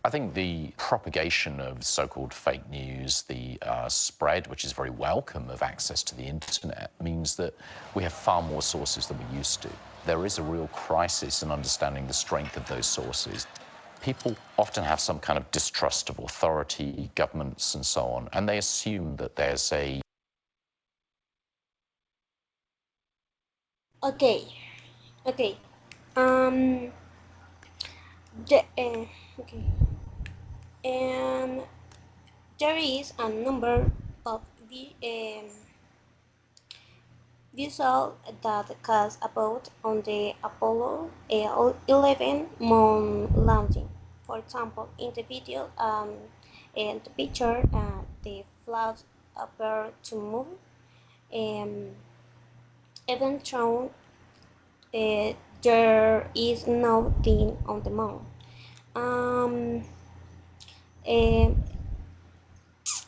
I think the propagation of so-called fake news, the spread, which is very welcome, of access to the internet, means that we have far more sources than we used to. There is a real crisis in understanding the strength of those sources. People often have some kind of distrust of authority, governments, and so on, and they assume that there's a... Okay. Okay. Okay. And there is a number of visual that cast about on the Apollo 11 moon landing. For example, in the video and the picture, the flag appear to move. Even though there is nothing on the moon.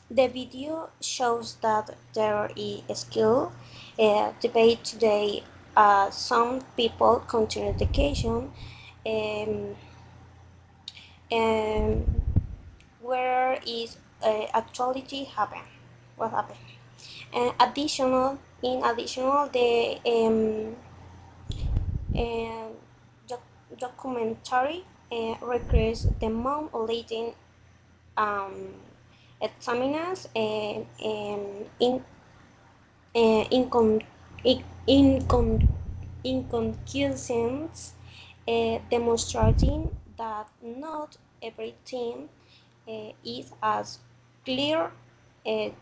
The video shows that there is a skill debate today. Some people continue education, where is actuality happen? What happened? In additional, the documentary recreates the moon landing examiners and inconclusions, demonstrating that not everything is as clear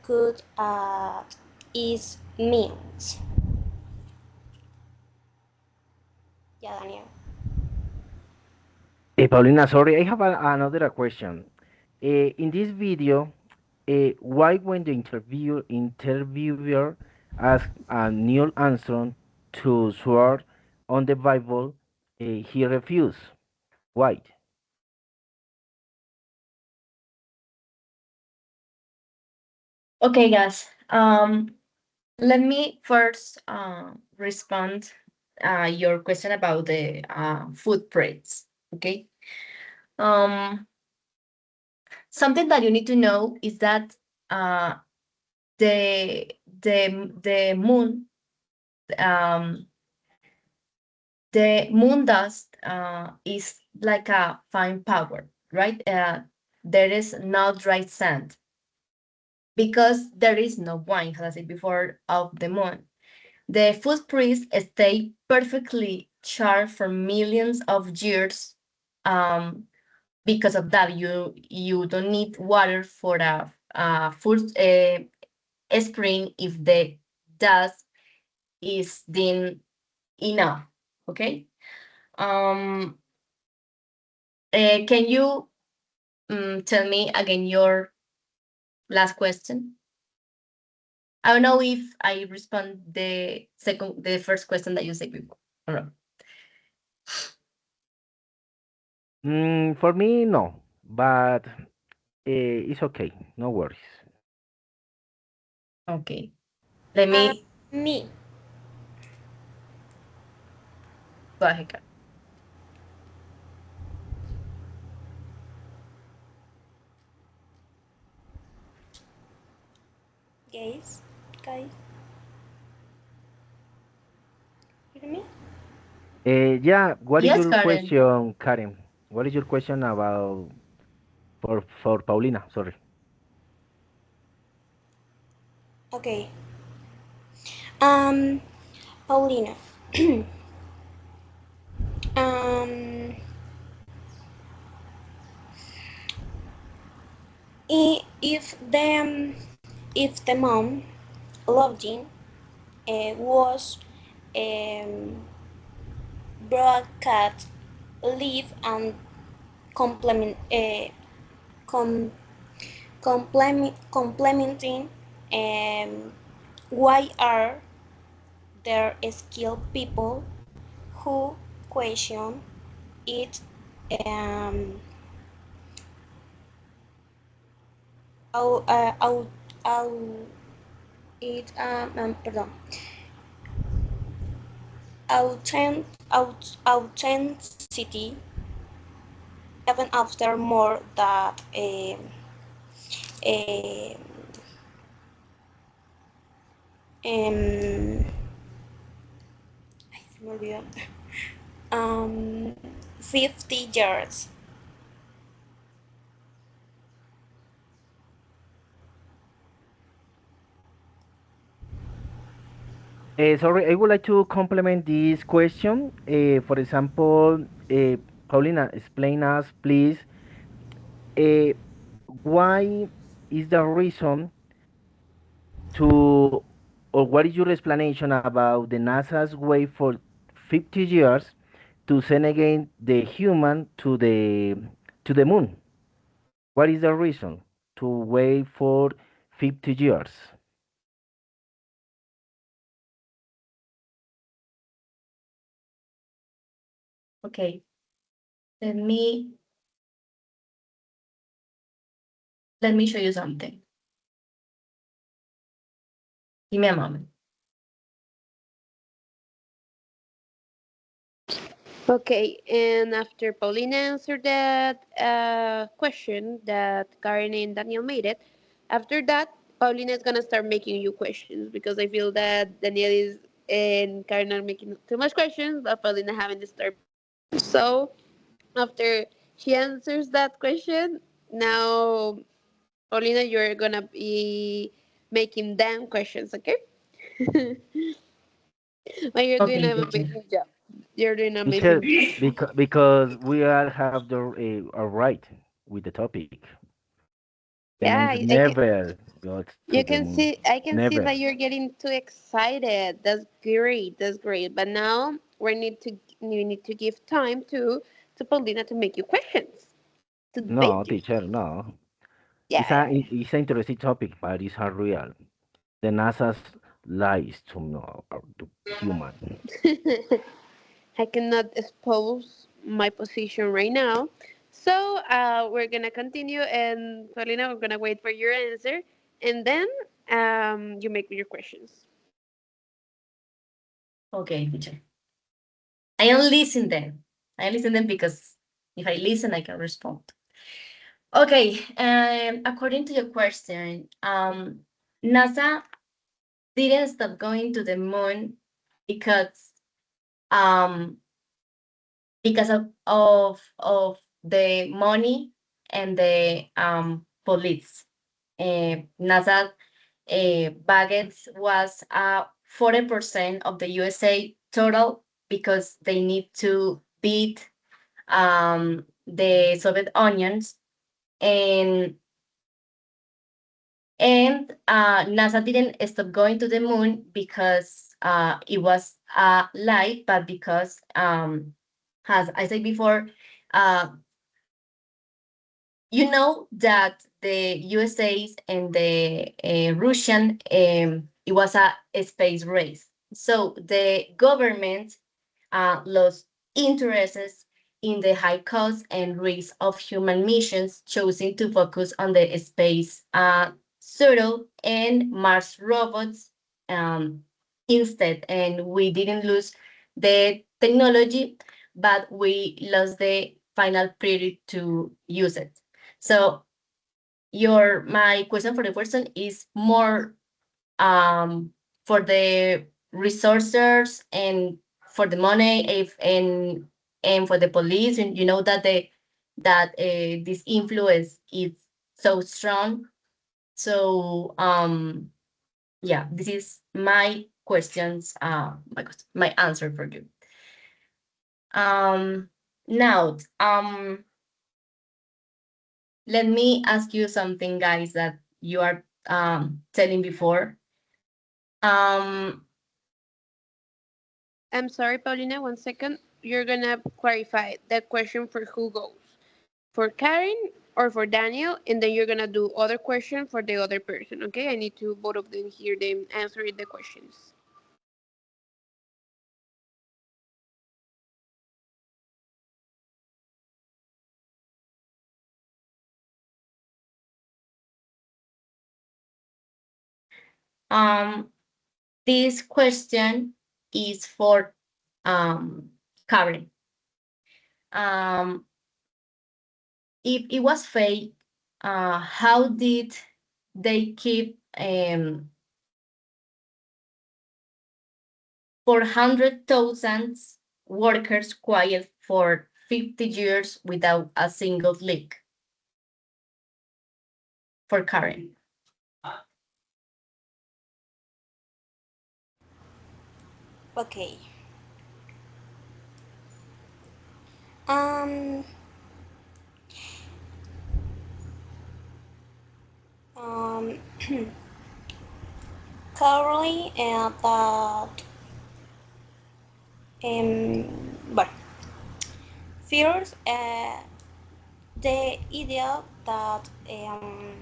good at its means. Yeah, Daniel. Paulina, sorry, I have another question. In this video, why when the interviewer asked Neil Armstrong to swear on the Bible, he refused? Why? Okay, guys. Let me first respond your question about the footprints. Okay. Um, Something that you need to know is that uh, the moon um, the moon dust is like a fine powder, right? There is no dry sand because there is no wine, as I said before, of the moon. The footprints stay perfectly charred for millions of years. Because of that, you don't need water for a foot spring if the dust is then enough. Okay. Um, can you tell me again your last question? I don't know if I respond the first question that you said before. Or no. For me, no, but it's okay. No worries. Okay. Let me Me. go ahead. Karen. Guys, hear me? Yeah, what is Yes, your Karen. question, Karen? What is your question about for Paulina? Sorry. Okay. Paulina. um, if the mom Loving was um, broadcast live and complement com, complementing why are there skilled people who question it um, au, au, au, perdón, authenticity even after more that um, um, ay, se me olvidó. 50 years. Sorry, I would like to complement this question. For example, Paulina, explain us, please, uh, why is the reason to, or what is your explanation about the NASA's way for 50 years to send again the human to the moon? What is the reason to wait for 50 years? Okay. Let me show you something. Give me a moment. Okay, and after Paulina answered that question that Karen and Daniel made it, after that, Paulina is gonna start making you questions because I feel that Daniel is and Karen are making too much questions, but Paulina having to start. So after she answers that question, now Paulina, you're gonna be making them questions, okay? But you're doing Okay, an teacher. amazing job. You're doing an Because amazing job. because we all have a right with the topic. The Yeah, names I can. never. go to You the can moon. see, I can see Never. that you're getting too excited. That's great. That's great. But now we need to give time to Paulina to make you questions, to No, debate you. teacher, no. Yeah, yeah, yeah. It's an interesting topic, but it's not real. The NASA's lies to no to human. I cannot expose my position right now. So we're gonna continue, and Paulina, we're gonna wait for your answer, and then you make your questions. Okay, teacher. I am listening them. I listen them because if I listen, I can respond. Okay, according to your question, NASA didn't stop going to the moon because um because of the money and the police. NASA budgets was 40% of the USA total because they need to beat the Soviet Unions, and NASA didn't stop going to the moon because it was a lie, but because, as I said before, uh, you know that the USA's and the Russian, it was a space race. So the government lost interests in the high cost and risk of human missions, choosing to focus on the space shuttle and Mars robots instead. And we didn't lose the technology, but we lost the final period to use it. So my question for the person is more for the resources and for the money, if and for the police, and you know that this influence is so strong. So yeah, this is my questions, my answer for you. Now, let me ask you something, guys, that you are telling before. I'm sorry, Paulina, 1 second. You're gonna clarify the question for who goes. For Karen or for Daniel, and then you're gonna do other question for the other person, okay? I need to both of them hear them answering the questions. This question is for Karen. If it was fake, how did they keep 400,000 workers quiet for 50 years without a single leak? For Karen. Okay. Um, um, Currently, that but fears the idea that um,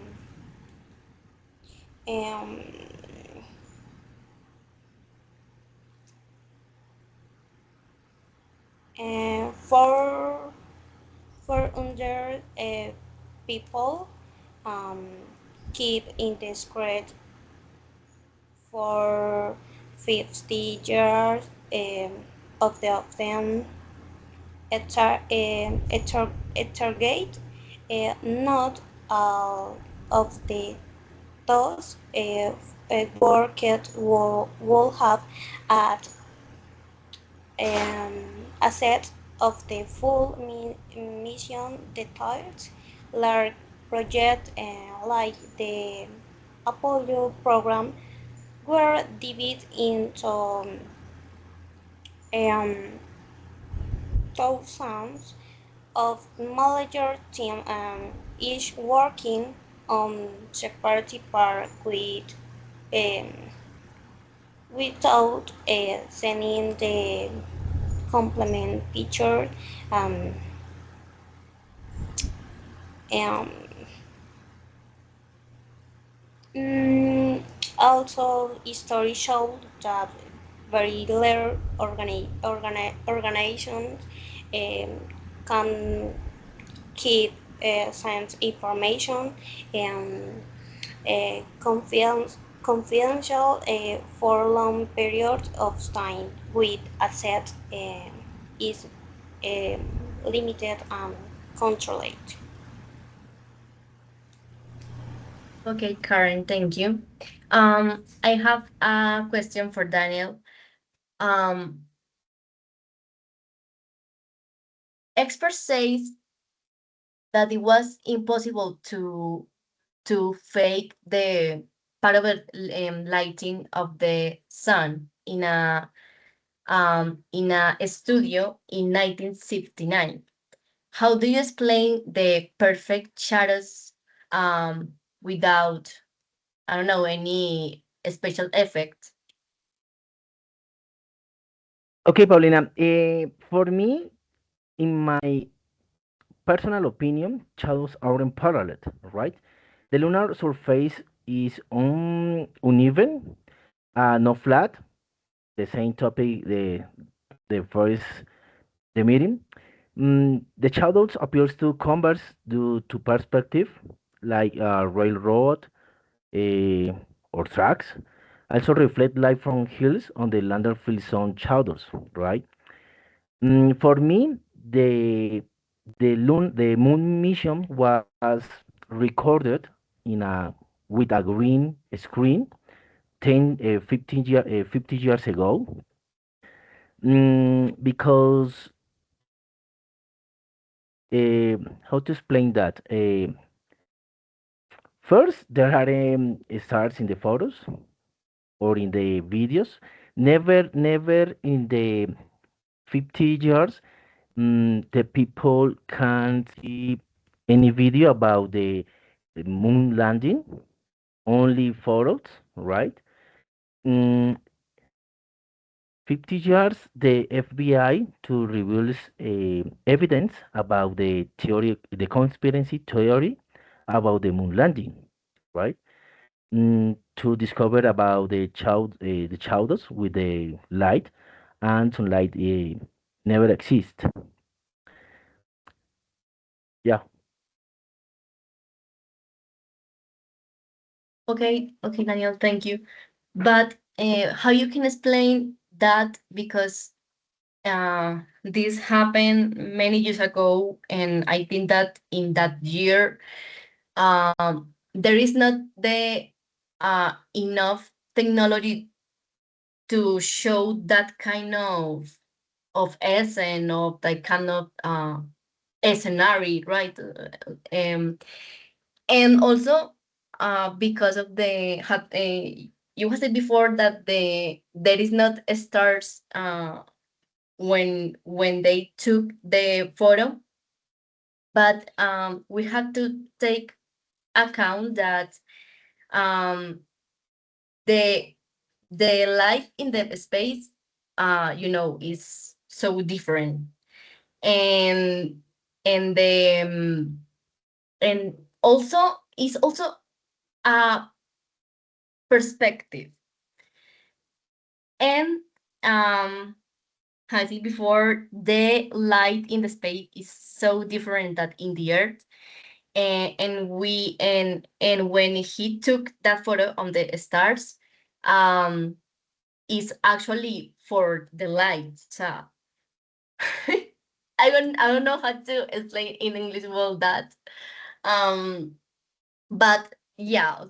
for under people um, keep in the secret for 50 years of them a target not all of the those workers will have at a set of the full mission details. Large projects like the Apollo program were divided into thousands of manager teams, each working on Sheparty Park um, without sending the complement picture. Um, um, mm, Also, history showed that very rare organizations um, can keep science information and confidential for long periods of time with assets is um, limited and controlled. Okay, Karen, thank you. I have a question for Daniel. Um, Experts say that it was impossible to fake the part of the lighting of the sun in a studio in 1969. How do you explain the perfect shadows without, I don't know, any special effect? Okay, Paulina. For me, in my personal opinion, shadows are unparalleled, right? The lunar surface is uneven, not flat. The same topic, the first the meeting. The shadows appears to converge due to perspective, like a railroad uh, or tracks. Also reflect light from hills on the Landerfield Zone shadows, right? For me, the moon mission was recorded in a with a green screen 50 years ago, because how to explain that? First, there are stars in the photos or in the videos. Never in the 50 years, the people can't see any video about the moon landing. Only photos, right? Mm, 50 years, the FBI to reveal evidence about the theory, the conspiracy theory about the moon landing, right? To discover about the shadows with the light, and sunlight never exist. Yeah. Okay, Daniel, thank you. But how you can explain that, because this happened many years ago, and I think that in that year, there is not the enough technology to show that kind of essence, of that kind of scenario, right? And also because of you have said before that there is not stars when they took the photo, but we have to take account that um, the the life in the space, is so different, and and the and also is also a perspective. And I think before, the light in the space is so different than in the earth, and when he took that photo on the stars, um is actually for the light. So I don't know how to explain in English well that. Um but yeah,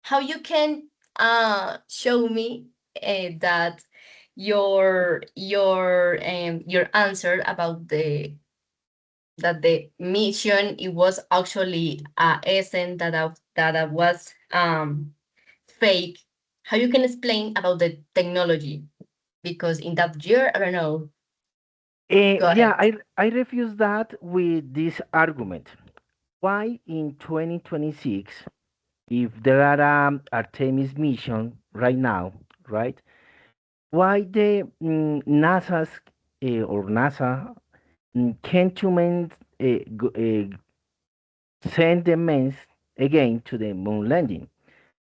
how you can show me that your answer about the mission, it was actually a essence that was fake. How you can explain about the technology? Because in that year, I don't know. Go Yeah, ahead. I refuse that with this argument. why in 2026, if there are Artemis mission right now, right? Why the NASA's or NASA can't to send the men again to the moon landing?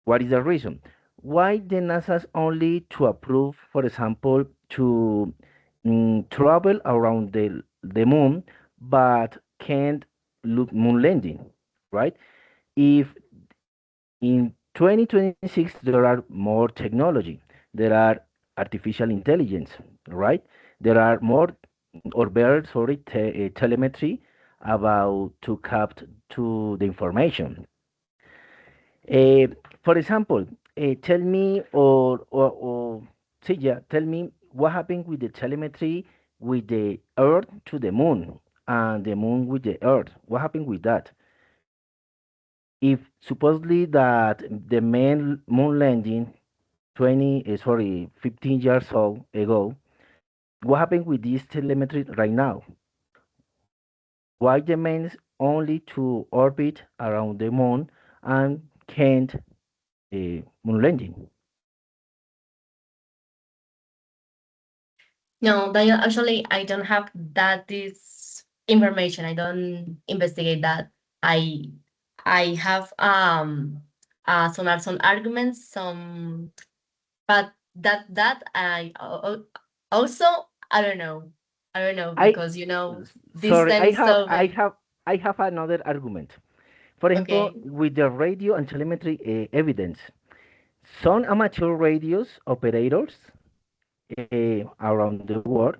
What is the reason? Why the NASA's only to approve, for example, to travel around the moon, but can't look moon landing, right? If in 2026 there are more technology, there are artificial intelligence, right? There are more or better, sorry, telemetry about to capture to the information. Uh, for example, tell me or say, yeah, tell me what happened with the telemetry with the Earth to the moon and the moon with the Earth. What happened with that? If supposedly that the main moon landing 15 years old ago, what happened with this telemetry right now? Why the main only to orbit around the moon and can't moon landing? No, Daniel, actually, I don't have that this information. I don't investigate that. I I have some arguments, but that also I don't know. I don't know I because this sorry, time is so big. I have another argument. For example, Okay. with the radio and telemetry evidence, some amateur radios operators around the world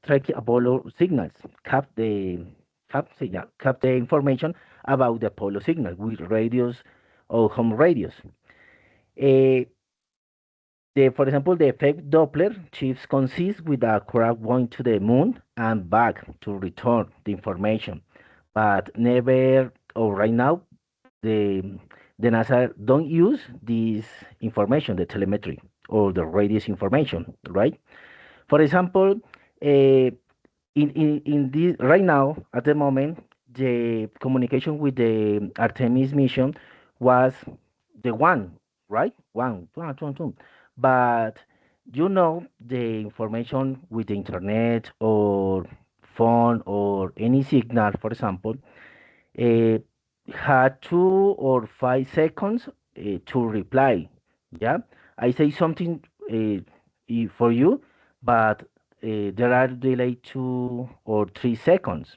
track Apollo signals, cap the information about the Apollo signal with radios or home radios. Uh, for example, the effect Doppler shifts consists with a craft going to the moon and back to return the information, but never or right now the the NASA don't use this information, the telemetry or the radius information, right? For example, in this right now at the moment, the communication with the Artemis mission was the one, right? One. But the information with the internet or phone or any signal, for example, uh, had 2 or 5 seconds to reply. Yeah, I say something for you, but there are delayed 2 or 3 seconds.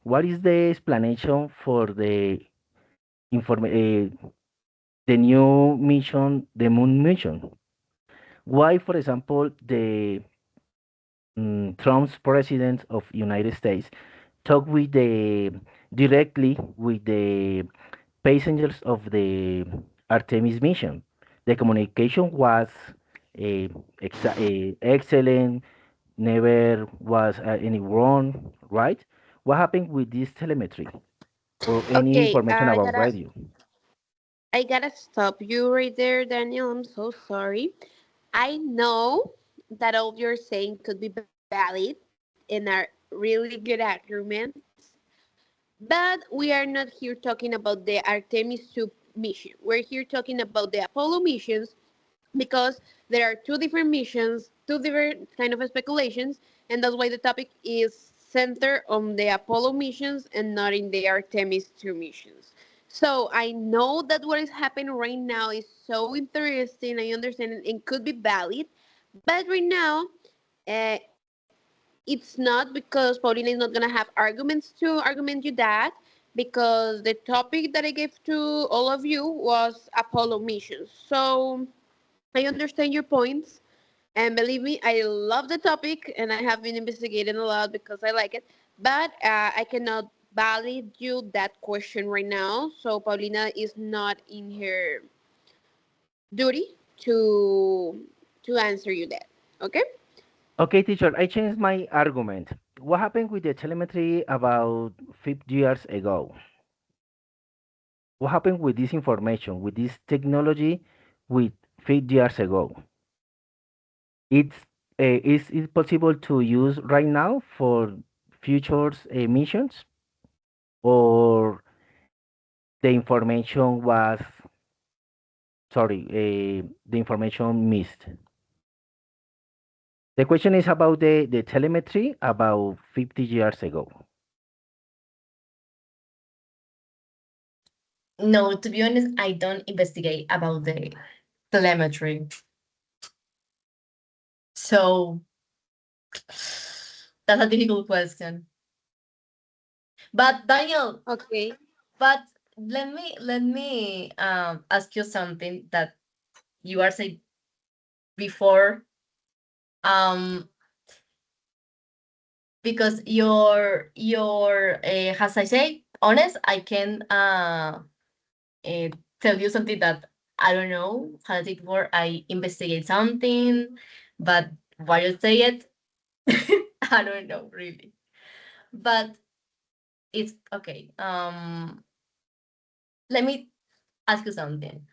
What is the explanation for the new mission, the moon mission? Why, for example, the Trump's president of United States talk with the directly with the passengers of the Artemis mission? The communication was excellent, never was any wrong, right? What happened with this telemetry or any Okay, information about radio? I gotta stop you right there, Daniel. I'm so sorry. I know that all you're saying could be valid and are really good arguments, but we are not here talking about the Artemis 2 mission. We're here talking about the Apollo missions because there are two different missions, two different kind of speculations, and that's why the topic is centered on the Apollo missions and not in the Artemis 2 missions. So I know that what is happening right now is so interesting. I understand it and could be valid, but right now, uh, it's not because Paulina is not gonna have arguments to argument you that because the topic that I gave to all of you was Apollo missions. So I understand your points, and believe me, I love the topic, and I have been investigating a lot because I like it. But I cannot valid you that question right now. So Paulina is not in her duty to answer you that. Okay? Okay, teacher, I changed my argument. What happened with the telemetry about 50 years ago? What happened with this information, with this technology, with 50 years ago? It's is it possible to use right now for future missions, or the information was, sorry, the information missed. The question is about the telemetry about 50 years ago. No, to be honest, I don't investigate about the telemetry. So that's a difficult question. But Daniel, okay. But let me ask you something that you are saying before. Because as I say, honest, I can tell you something that I don't know how to say it before. I investigate something, but why you say it, I don't know really. But it's okay. Let me ask you something.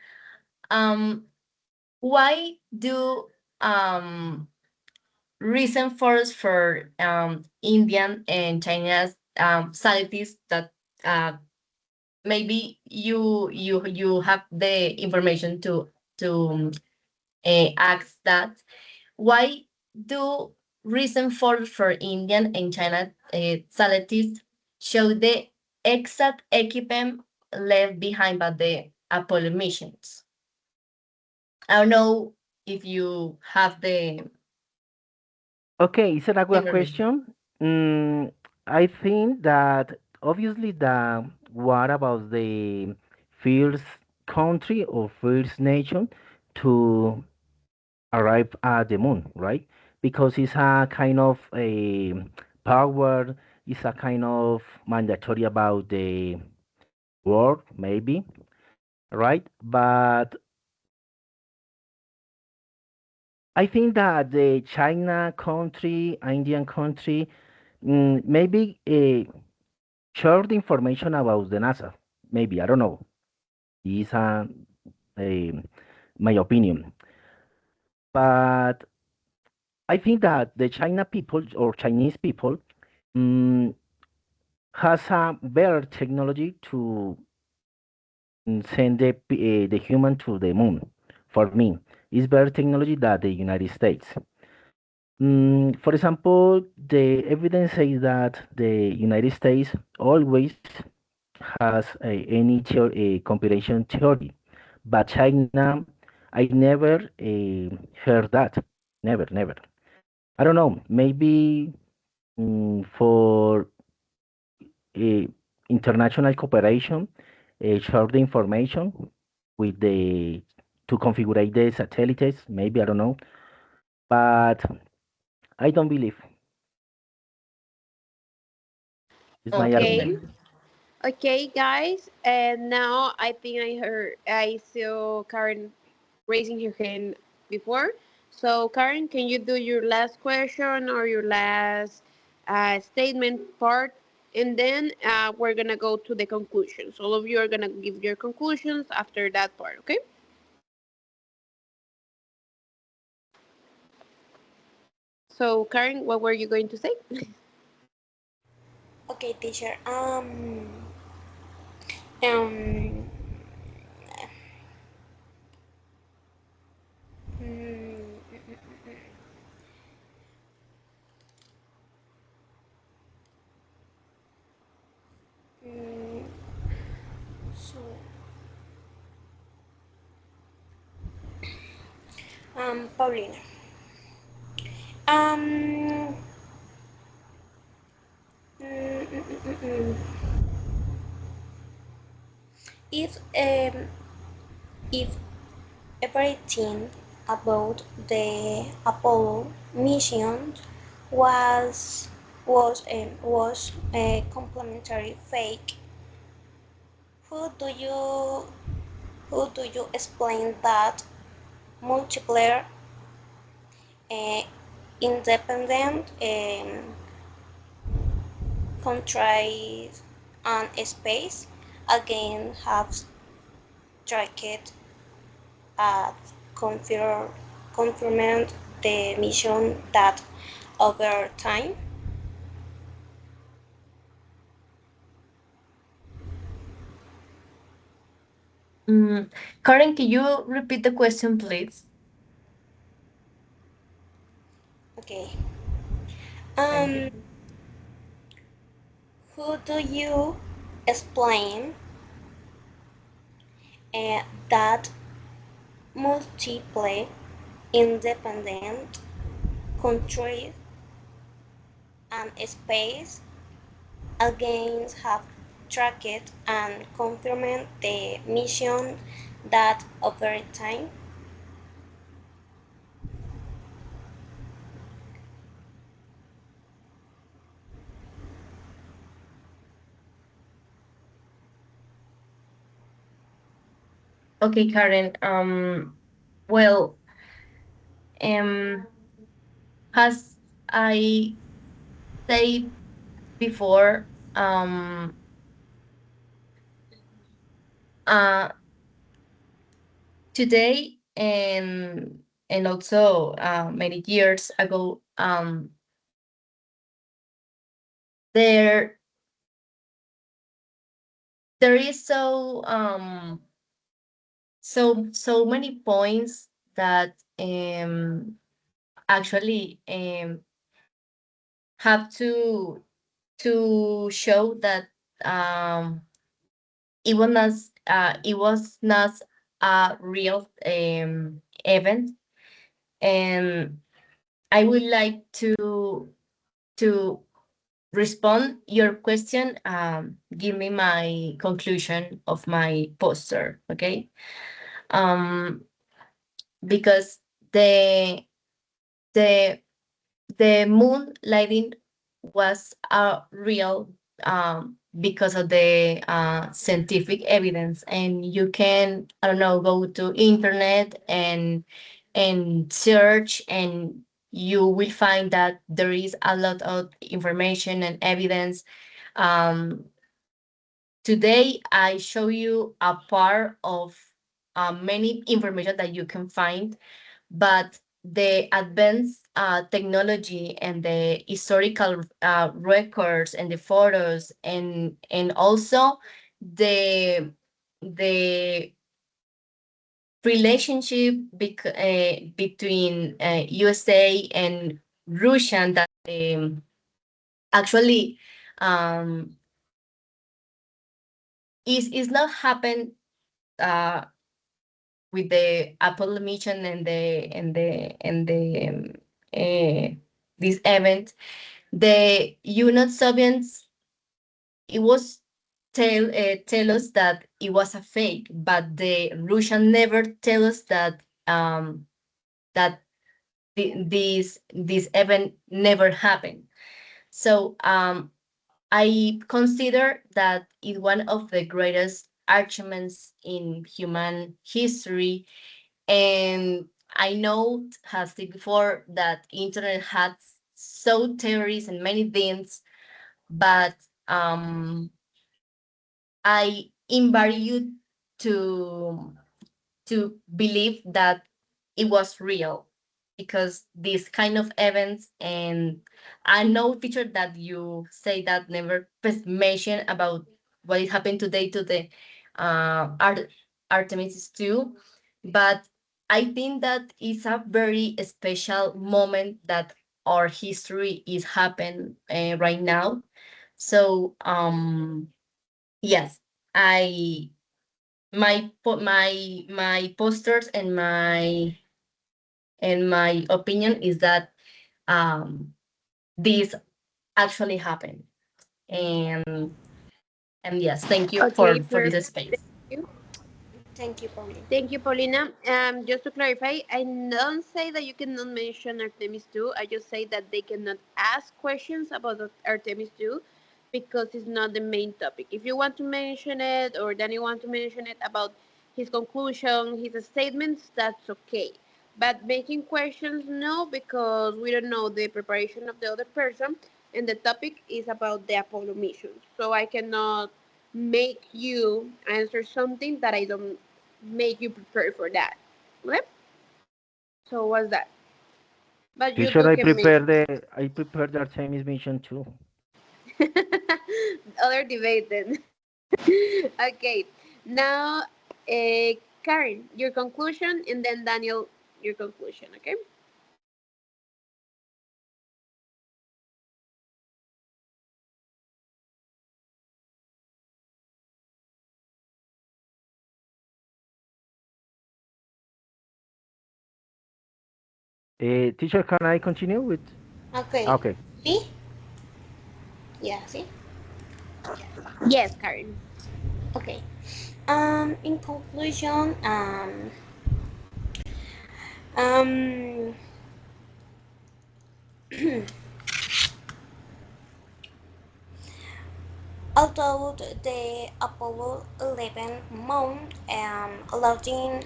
Why do recent photos for Indian and China's scientists that maybe you have the information to ask that, why do recent photos for Indian and China scientists show the exact equipment left behind by the Apollo missions? I don't know if you have the Okay, it's a good information. question. I think that obviously the what about the first country or first nation to arrive at the moon, right? Because it's a kind of a power, it's a kind of mandatory about the world, maybe, right? But I think that the China country, Indian country, maybe share the information about the NASA. Maybe I don't know. It's a my opinion. But I think that the China people or Chinese people mm, has a better technology to send the human to the moon. For me, it's better technology than the United States. For example, the evidence says that the United States always has any computation theory, but China, I never heard that. Never, never. I don't know. Maybe for uh, international cooperation, share the information with the to configure the satellites. Maybe I don't know, but I don't believe. It's my Okay. argument. Okay, guys. And now I saw Karen raising her hand before. So, Karen, can you do your last question or your last statement part? And then we're going to go to the conclusions. All of you are going to give your conclusions after that part, okay? So, Karen, what were you going to say? Okay, teacher. Um, mm, mm, so, Paulina. Um, mm, mm, mm, mm. If if everything about the Apollo mission was a complementary fake, who do you who do you explain that multiplayer uh, independent countries and space again have tracked at confirmed the mission that over time? Karen, can you repeat the question, please? Okay. Thank you. Who do you explain that multiple independent countries and space against have tracked and confirmed the mission that over time? Okay, Karen. Well, um, as I said before, uh, today and also many years ago, there there is so many points that actually have to show that um it was not a real event, and I would like to respond your question. Give me my conclusion of my poster, okay? um because the the moon lighting was real, because of the scientific evidence, and you can, I don't know, go to internet and search, and you will find that there is a lot of information and evidence. um, Today I show you a part of many information that you can find, but the advanced technology and the historical records and the photos, and also the relationship between USA and Russian, that actually um, is not happen uh, with the Apollo mission and this event. The Union Soviets, it was tell us that it was a fake, but the Russian never tell us that that this event never happened. So I consider that it's one of the greatest achievements in human history. And I know, as said before, that internet has so theories and many things, but I invite you to believe that it was real, because these kind of events, and I know, teacher, that you say that never mention about what is happened today to the Artemis 2, but I think that it's a very special moment that our history is happening right now. So yes, I my posters and my opinion is that this actually happened. And yes, thank you Okay, for this perfect. space. Thank you. Thank you, Paulina. Thank you, Paulina. Just to clarify, I don't say that you cannot mention Artemis 2. I just say that they cannot ask questions about Artemis 2 because it's not the main topic. If you want to mention it, or Danny want to mention it about his conclusion, his statements, that's okay. But making questions, no, because we don't know the preparation of the other person, and the topic is about the Apollo missions. So I cannot make you answer something that I don't make you prepare for that. Okay? So what's that? But you Teacher, two can make I prepared the Artemis mission too. other debate then. Okay. Now Karen, your conclusion, and then Daniel, your conclusion. Okay. Teacher, can I continue with? Okay. Okay. See? Yeah, see? Yes, Karen. Okay. In conclusion, um, although the Apollo 11 moon launching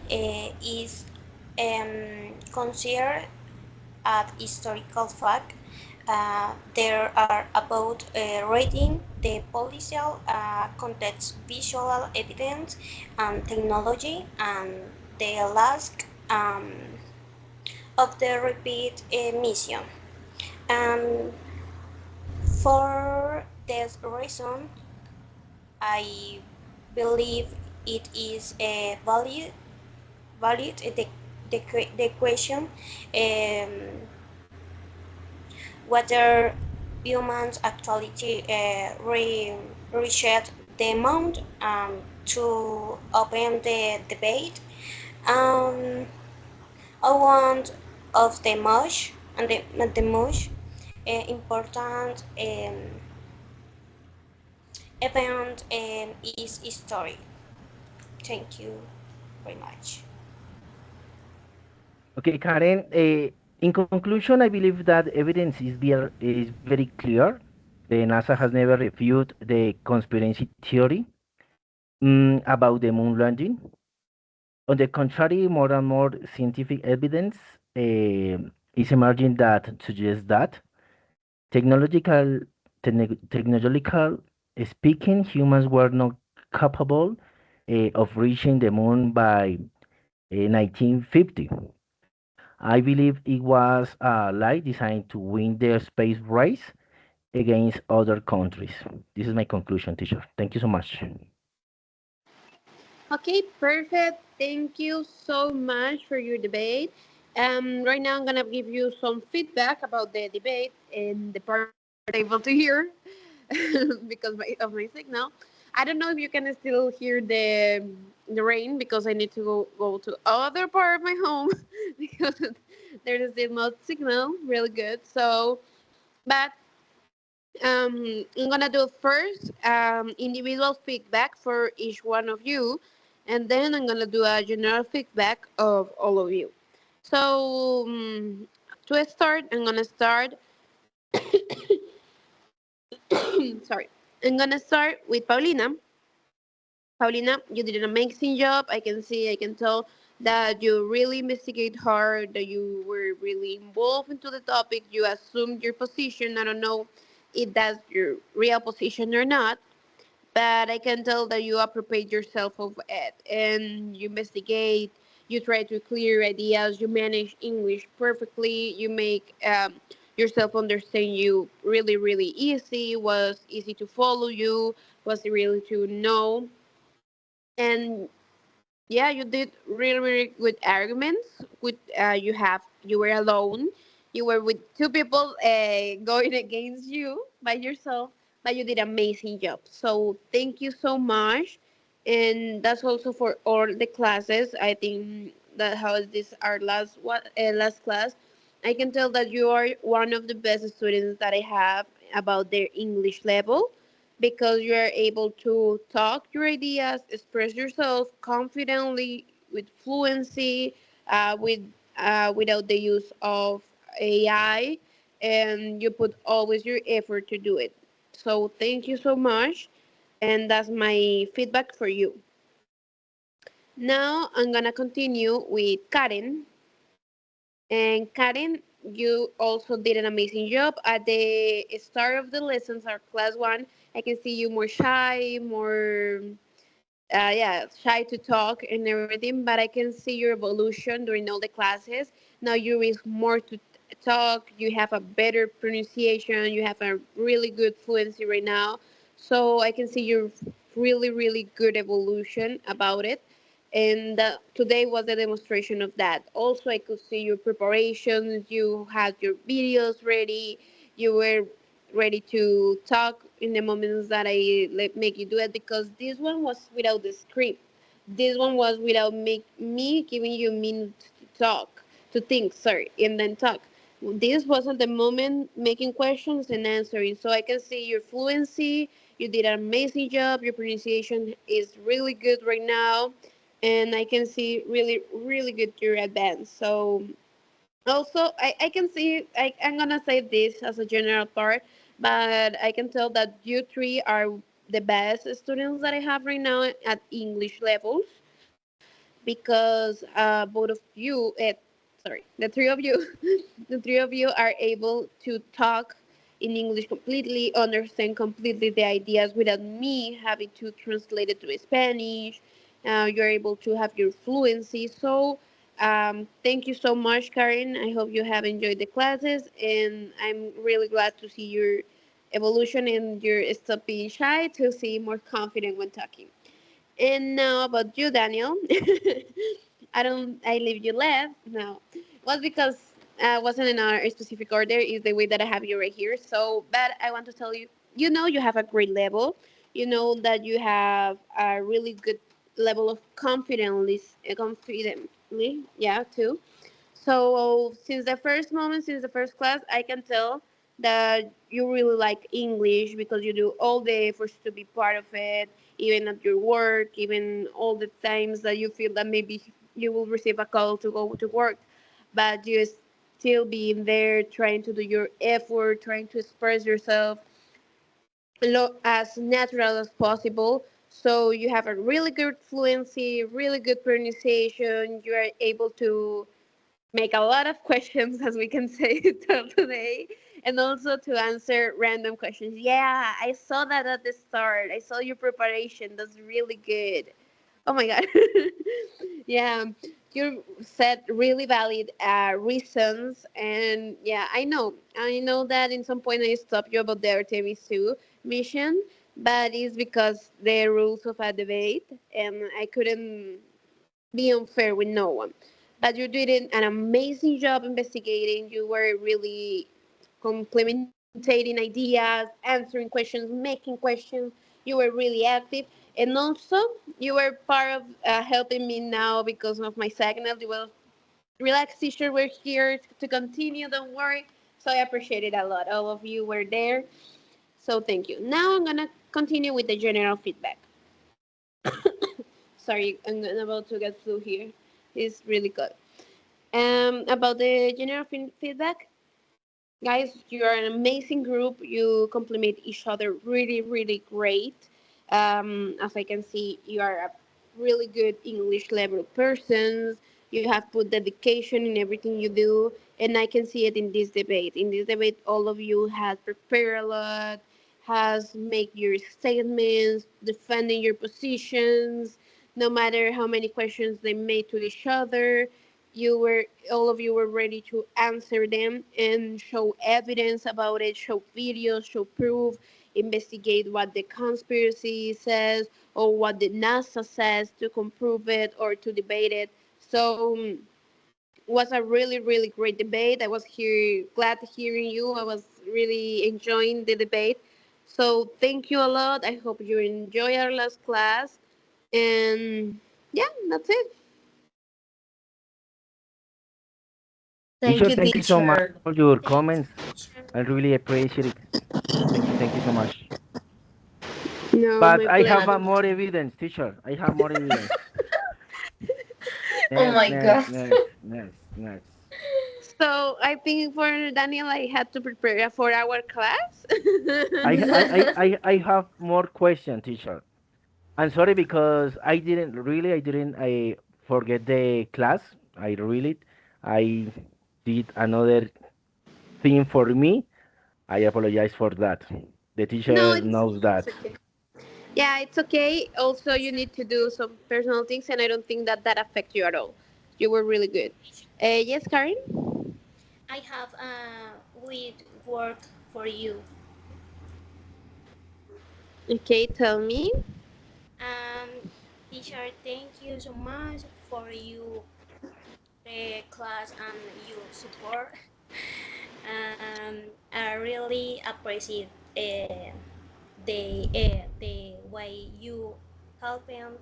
is considered a historical fact, there are about reading the political context, visual evidence, and technology, and the last of the repeat mission. And for this reason, I believe it is a valid the question whether humans actually reset the amount to open the debate. Um, one of the most and the most important event is history. Thank you very much. Okay, Karen. In conclusion, I believe that evidence is very clear. The NASA has never refuted the conspiracy theory about the moon landing. On the contrary, more and more scientific evidence is emerging that suggests that technological, technological speaking, humans were not capable of reaching the moon by 1950. I believe it was a lie designed to win the space race against other countries. This is my conclusion, teacher. Thank you so much. Okay, perfect. Thank you so much for your debate. Right now, I'm gonna give you some feedback about the debate and the part able to hear because of my signal. I don't know if you can still hear the rain because I need to go to other part of my home because there is still no signal really good. So, but I'm gonna do first individual feedback for each one of you, and then I'm gonna do a general feedback of all of you. So to start, I'm gonna start. Sorry, I'm gonna start with Paulina. Paulina, you did an amazing job. I can see, I can tell that you really investigate hard, that you were really involved into the topic. You assumed your position. I don't know if that's your real position or not, but I can tell that you appropriate yourself of it and you investigate. You try to clear ideas. You manage English perfectly. You make yourself understand you really, really easy. Was easy to follow you. Was really to know and yeah, you did really, really good arguments. With you were alone. You were with two people going against you by yourself, but you did amazing job. So thank you so much, and that's also for all the classes. I think that how is this our last class. I can tell that you are one of the best students that I have about their English level because you are able to talk your ideas, express yourself confidently with fluency, without the use of AI, and you put always your effort to do it. So thank you so much, and that's my feedback for you. Now I'm gonna continue with Karen. And Karen, you also did an amazing job at the start of the lessons, our class one. I can see you more shy, more yeah, shy to talk and everything, but I can see your evolution during all the classes. Now you is more to talk. You have a better pronunciation. You have a really good fluency right now. So I can see your really, really good evolution about it. And today was a demonstration of that. Also, I could see your preparations. You had your videos ready. You were ready to talk in the moments that I make you do it, because this one was without the script. This one was without me giving you minutes to talk, to think, sorry, and then talk. This was at the moment making questions and answering. So I can see your fluency. You did an amazing job. Your pronunciation is really good right now, and I can see really, really good your advance. So also, I can see, I'm gonna say this as a general part, but I can tell that you three are the best students that I have right now at English levels, because both of you, sorry, the three of you, the three of you are able to talk in English completely, understand completely the ideas without me having to translate it to Spanish. You're able to have your fluency. So, thank you so much, Karen. I hope you have enjoyed the classes, and I'm really glad to see your evolution and your stop being shy to see more confident when talking. And now about you, Daniel. I leave you left. No, was because wasn't in our specific order. Is the way that I have you right here. So, but I want to tell you, you have a great level. You know that you have a really good level of confidently, yeah, too. So since the first moment, since the first class, I can tell that you really like English because you do all the efforts to be part of it, even at your work, even all the times that you feel that maybe you will receive a call to go to work, but you still being there, trying to do your effort, trying to express yourself as natural as possible. So you have a really good fluency, really good pronunciation. You are able to make a lot of questions, as we can say till today, and also to answer random questions. Yeah, I saw that at the start. I saw your preparation. That's really good. Oh my God. Yeah, you said really valid reasons, and yeah, I know that in some point I stopped you about the Artemis 2 mission, but it's because the rules of a debate, and I couldn't be unfair with no one. But you did an amazing job investigating. You were really complementing ideas, answering questions, making questions. You were really active. And also, you were part of helping me now because of my signal. You will relax, teacher. We're here to continue. Don't worry. So I appreciate it a lot. All of you were there. So thank you. Now I'm going to continue with the general feedback. Sorry, I'm about to get flu here. It's really good. About the general feedback, guys, you are an amazing group. You complement each other really, really great. As I can see, you are a really good English level persons. You have put dedication in everything you do, and I can see it in this debate. In this debate, all of you have prepared a lot, has made your statements, defending your positions, no matter how many questions they made to each other. All of you were ready to answer them and show evidence about it, show videos, show proof, investigate what the conspiracy says or what the NASA says to prove it or to debate it. So was a really, really great debate. I was here glad hearing you. I was really enjoying the debate. So thank you a lot. I hope you enjoy our last class. And yeah, that's it. Thank Teacher, you, thank you so much teacher. for your comments. I really appreciate it. Thank you so much. No, But my I have pleasure. more evidence, teacher. I have more evidence. Oh Next, my next, God. next, next, next. So I think for Daniel, I had to prepare for our class. I have more question, teacher. I'm sorry because I forget the class. I did another thing for me. I apologize for that. The No, teacher it's knows that. it's okay. Yeah, it's okay. Also, you need to do some personal things, and I don't think that that affect you at all. You were really good. Yes, Karen. I have with work for you. Okay, tell me. Um, Teacher, thank you so much for you the class and your support. I really appreciate the way you help them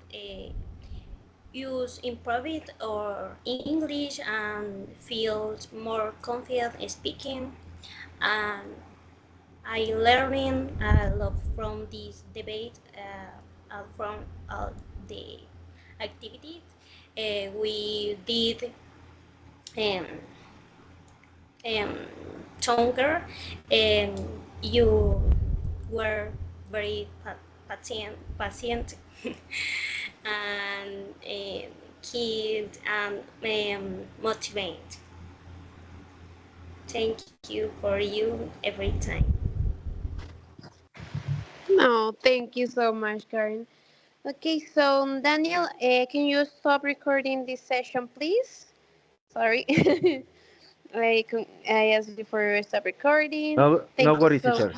use improve it or English and feel more confident in speaking. And I learning a lot from this debate from all the activities we did um, um, stronger. You were very patient and kid and motivate. Thank you for you every time. No, thank you so much, Karen. Okay, so Daniel, can you stop recording this session, please? Sorry. I asked you for stop recording. No, no Thank you worries, so teacher.